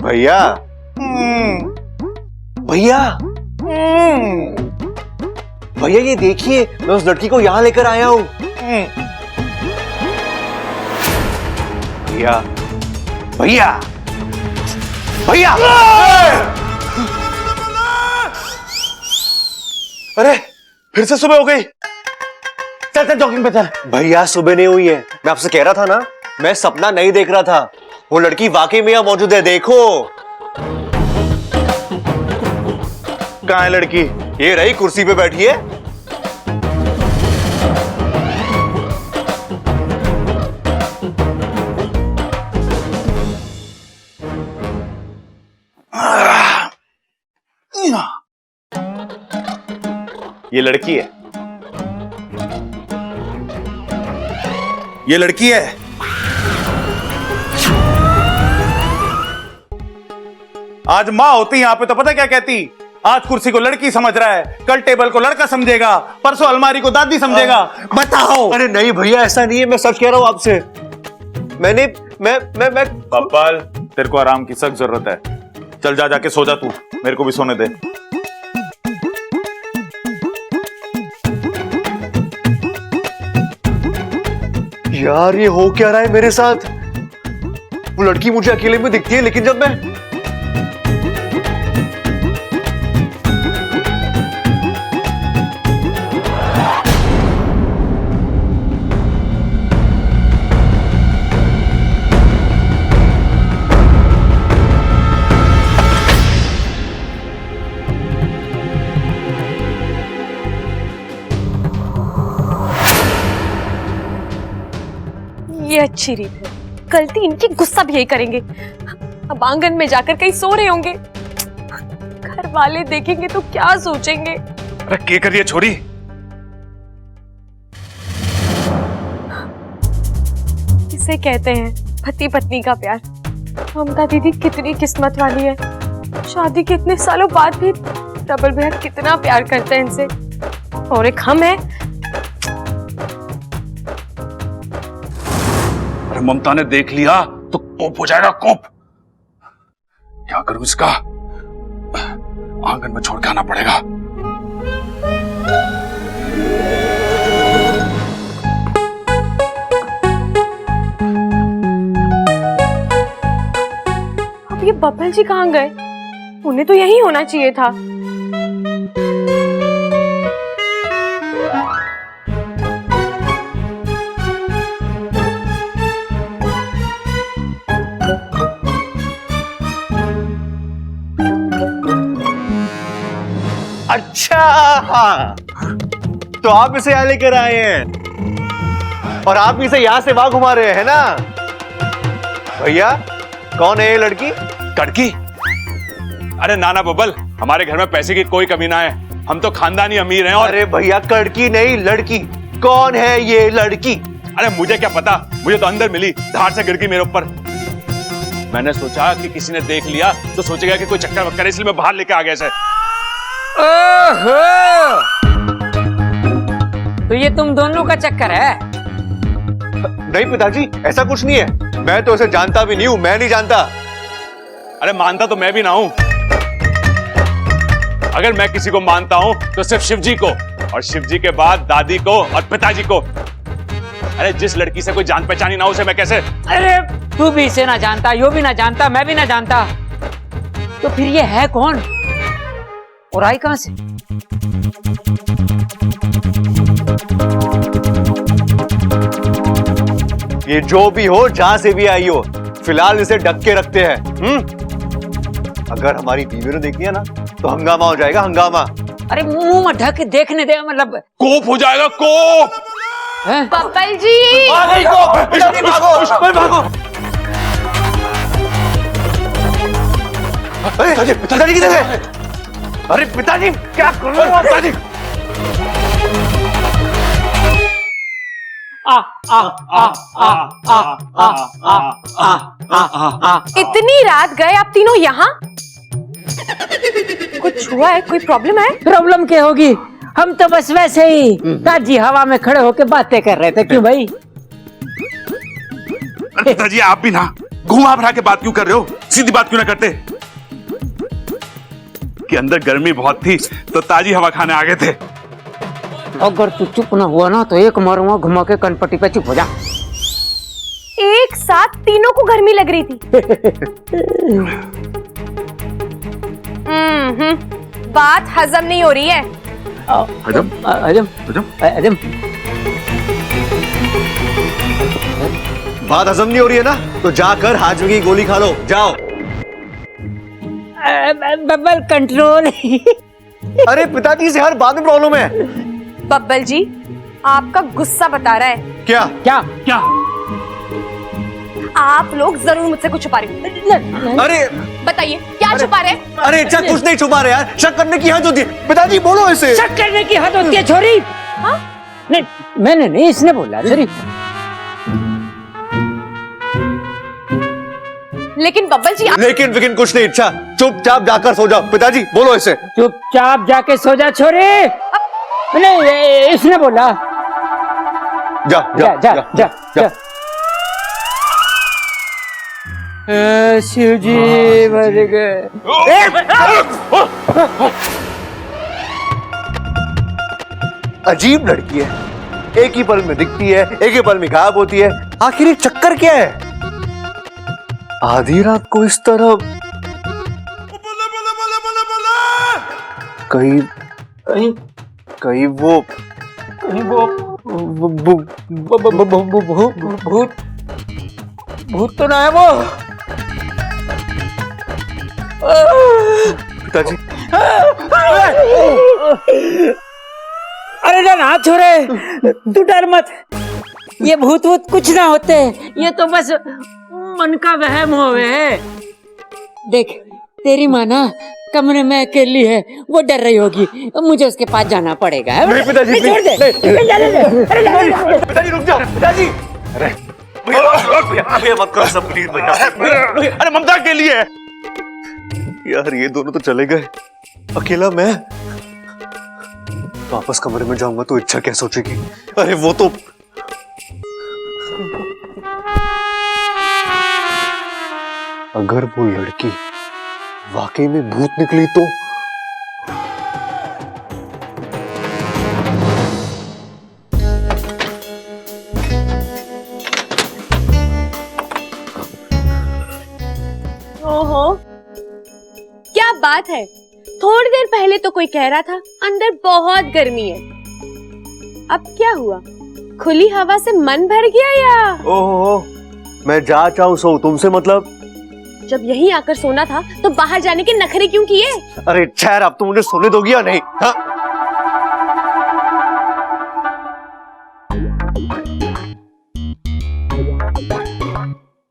भैया भैया भैया ये देखिए, मैं उस लड़की को यहां लेकर आया हूं। भैया भैया भैया, अरे फिर से सुबह हो गई। चल चल जॉगिंग पे चल। भैया सुबह नहीं हुई है, मैं आपसे कह रहा था ना, मैं सपना नहीं देख रहा था। वो लड़की वाकई में यहां मौजूद है, देखो। कहाँ है लड़की? ये रही कुर्सी पे बैठी है। ये लड़की है, ये लड़की है। आज माँ होती यहाँ पे तो पता क्या कहती? आज कुर्सी को लड़की समझ रहा है, कल टेबल को लड़का समझेगा, परसों अलमारी को दादी समझेगा। बताओ। अरे नहीं भैया ऐसा नहीं है, मैं सच कह रहा हूं आपसे। मैंने मैं पप्पल, तेरे को आराम की सख्त जरूरत है। चल जा, जाके सो जा तू, मेरे को भी सोने दे। यार ये हो क्या रहा है मेरे साथ? वो लड़की मुझे अकेले में दिखती है, लेकिन जब मैं ये अच्छी रीत है, गलती इनकी, गुस्सा भी यही करेंगे। अब आंगन में जाकर कहीं सो रहे होंगे, घर वाले देखेंगे तो क्या सोचेंगे। अरे क्या कर रही है छोरी? इसे कहते हैं पति पत्नी का प्यार। ममता दीदी कितनी किस्मत वाली है, शादी के इतने सालों बाद भी डबल भैया कितना प्यार करते हैं इनसे, और एक हम है। अरे ममता ने देख लिया तो कोप हो जाएगा, कोप। क्या करूं इसका? आंगन में छोड़ के आना पड़ेगा। अब ये बब्बल जी कहाँ गए? उन्हें तो यही होना चाहिए था। अच्छा, तो आप इसे यहां लेकर आए हैं और आप इसे यहां से वहां घुमा रहे हैं ना? भैया कौन है ये लड़की? कड़की? अरे नाना बब्बल, हमारे घर में पैसे की कोई कमी ना है, हम तो खानदानी अमीर हैं। और अरे भैया कड़की नहीं, लड़की। कौन है ये लड़की? अरे मुझे क्या पता, मुझे तो अंदर मिली, धार से गिर गई मेरे ऊपर। मैंने सोचा कि किसी ने देख लिया तो सोचेगा कि कोई चक्कर वक्कर है, इसलिए मैं बाहर लेके आ गया इसे। ओहो, तो ये तुम दोनों का चक्कर है? नहीं पिताजी, ऐसा कुछ नहीं है। मैं तो इसे जानता भी नहीं हूं, मैं नहीं जानता। अरे मानता तो मैं भी ना हूं। अगर मैं किसी को मानता हूं तो सिर्फ शिव जी को, और शिव जी के बाद दादी को और पिताजी को। अरे जिस लड़की से कोई जान पहचानी ना हो उसे मैं कैसे? अरे तू भी इसे ना जानता, यो भी ना जानता, मैं भी ना जानता, तो फिर ये है कौन और आई कहां से? ये जो भी हो, जहां से भी आई हो, फिलहाल इसे ढक के रखते हैं। अगर हमारी बीवी ने देख लिया ना तो हंगामा हो जाएगा, हंगामा। अरे मुंह में ढक देखने दे, मतलब कोप हो जाएगा, कोप। बब्बल जी, पिताजी भागो, भागो। पिताजी किधर है? अरे पिताजी क्या कर रहे हो पिताजी? इतनी रात गए आप तीनों यहाँ? कुछ हुआ है? कोई प्रॉब्लम है? प्रॉब्लम क्या होगी, हम तो बस वैसे ही ताजी हवा में खड़े होकर बातें कर रहे थे। क्यों भाई? पिताजी आप भी ना घुमा फिरा के बात क्यों कर रहे हो? सीधी बात क्यों ना करते कि अंदर गर्मी बहुत थी तो ताजी हवा खाने आ गए थे। अगर तू चुप ना हुआ ना तो एक मारूंगा घुमा के कनपट्टी पे। चुप हो जा। एक साथ तीनों को गर्मी लग रही थी। बात हजम नहीं हो रही है। हजम हजम हजम बात हजम नहीं हो रही है ना तो जाकर हाजमे की गोली खा लो, जाओ। बब्बल कंट्रोल। अरे पिताजी से हर बात में प्रॉब्लम है। बब्बल जी, आपका गुस्सा बता रहा है। क्या क्या क्या? आप लोग जरूर मुझसे कुछ छुपा रहे हो। अरे बताइए क्या छुपा रहे हैं? अरे अच्छा कुछ नहीं छुपा रहे यार, शक करने की हद होती है। पिताजी बोलो इसे। शक करने की हद होती है छोरी। हाँ? नहीं मैंने नहीं, इसने बोला। छोरी लेकिन बब्बल जी लेकिन कुछ नहीं। अच्छा चुपचाप जाकर सो जाओ। पिताजी बोलो इसे। चुपचाप जाके सो जा छोरी। नहीं इसने बोला। जा जा जा जा, जा। शिव जी मर गए। अजीब लड़की है, एक ही पल में दिखती है, एक ही पल में गायब होती है। आखिर ये चक्कर क्या है? आधी रात को इस तरह कहीं कहीं कहीं वो भूत तो ना है वो। पिताजी अरे ना छोरे, तू डर मत। ये भूत वूत कुछ ना होते, ये तो बस मन का वहम होवे है। देख तेरी माँ ना कमरे में अकेली है, वो डर रही होगी, मुझे उसके पास जाना पड़ेगा। नहीं पिताजी छोड़ दे। पिताजी रुक जाओ। पिताजी अरे मत करो सब प्लीज भैया। अरे ममता के लिए यार ये दोनों तो चले गए, अकेला मैं। वापस कमरे में जाऊंगा तो इच्छा क्या सोचेगी? अरे वो तो अगर वो लड़की वाकई में भूत निकली तो ओहो, क्या बात है। थोड़ी देर पहले तो कोई कह रहा था अंदर बहुत गर्मी है, अब क्या हुआ? खुली हवा से मन भर गया या? ओहो, मैं जा चाहूं सो, तुमसे मतलब? जब यहीं आकर सोना था तो बाहर जाने के नखरे क्यों किए? अरे ठहर, अब तो मुझे सोने दोगी या नहीं? हाँ?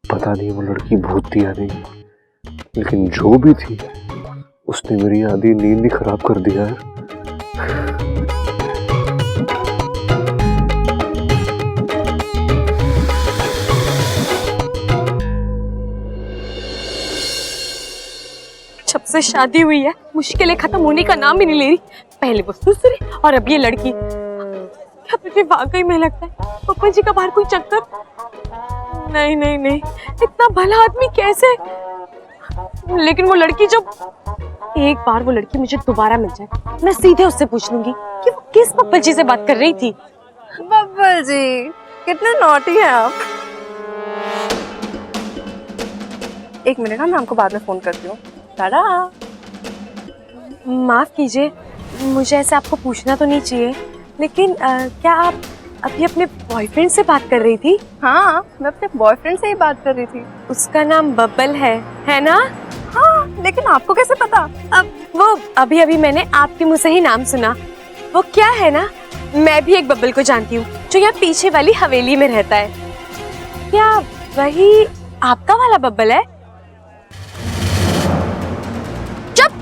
पता नहीं वो लड़की भूत थी या नहीं, लेकिन जो भी थी उसने मेरी आधी नींद ही खराब कर दिया है। से शादी हुई है, मुश्किलें खत्म होने का नाम ही नहीं ले रही। पहले वो ससुरी और अब ये लड़की। क्या मुझे वाकई में लगता है पप्पा जी का बाहर कोई चक्कर? नहीं नहीं नहीं, इतना भला आदमी कैसे? लेकिन वो लड़की जब एक बार वो लड़की मुझे दोबारा मिल जाए, मैं सीधे उससे पूछ लूंगी कि वो किस बब्बल जी से बात कर रही थी। बब्बल जी कितने नॉटी हैं आप। एक मिनट, मैं आपको बाद में फोन करती हूँ। टाटा। माफ कीजिए, मुझे ऐसे आपको पूछना तो नहीं चाहिए, लेकिन क्या आप अभी अपने बॉयफ्रेंड से बात कर रही थी? हाँ, मैं अपने बॉयफ्रेंड से ही बात कर रही थी। उसका नाम बब्बल है ना? हाँ, लेकिन आपको कैसे पता? अब वो अभी अभी मैंने आपके मुंह से ही नाम सुना। वो क्या है ना, मैं भी एक बब्बल को जानती हूँ जो यहाँ पीछे वाली हवेली में रहता है। क्या वही आपका वाला बब्बल है? चुप!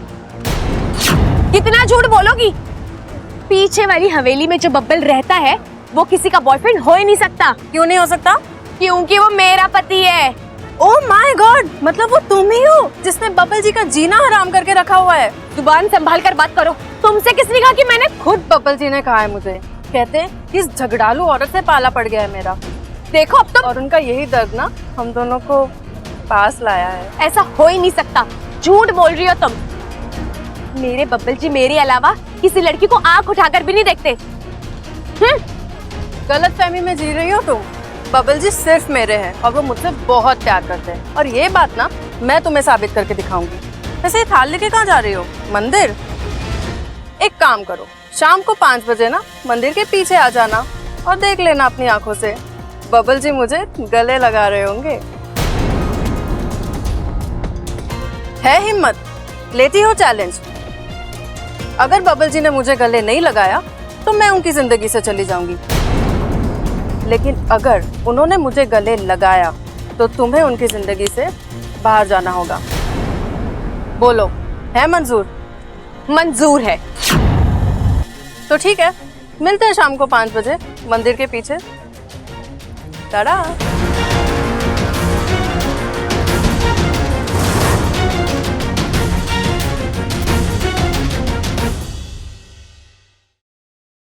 कितना झूठ बोलोगी? पीछे वाली हवेली में जो बब्बल रहता है वो किसी का बॉयफ्रेंड हो ही नहीं सकता। क्यों नहीं हो सकता? क्योंकि वो मेरा पति है। ओह माय गॉड, मतलब वो तुम ही हो जिसने बब्बल जी का जीना हराम करके रखा हुआ है। जुबान संभाल कर बात करो। तुमसे किसने कहा कि मैंने? खुद बब्बल जी ने कहा है मुझे। कहते हैं इस झगड़ालू औरत से पाला पड़ गया है मेरा। देखो अब तो, और उनका यही दर्द ना हम दोनों को पास लाया है। ऐसा हो ही नहीं सकता, झूठ बोल रही हो तुम। मेरे बब्बल जी मेरे अलावा किसी लड़की को आंख उठाकर भी नहीं देखते। गलत फहमी में जी रही हो तुम। बब्बल जी सिर्फ मेरे हैं और वो मुझसे बहुत प्यार करते हैं, और ये बात ना मैं तुम्हें साबित करके दिखाऊंगी। वैसे ये थाल लेके कहाँ जा रही हो? मंदिर? एक काम करो, शाम को 5 बजे ना मंदिर के पीछे आ जाना और देख लेना अपनी आंखों से, बब्बल जी मुझे गले लगा रहे होंगे। है हिम्मत? लेती हो चैलेंज? अगर बब्बल जी ने मुझे गले नहीं लगाया तो मैं उनकी जिंदगी से चली जाऊंगी, लेकिन अगर उन्होंने मुझे गले लगाया तो तुम्हें उनकी जिंदगी से बाहर जाना होगा। बोलो, है मंजूर? मंजूर है। तो ठीक है, मिलते हैं शाम को 5 बजे मंदिर के पीछे। टाटा।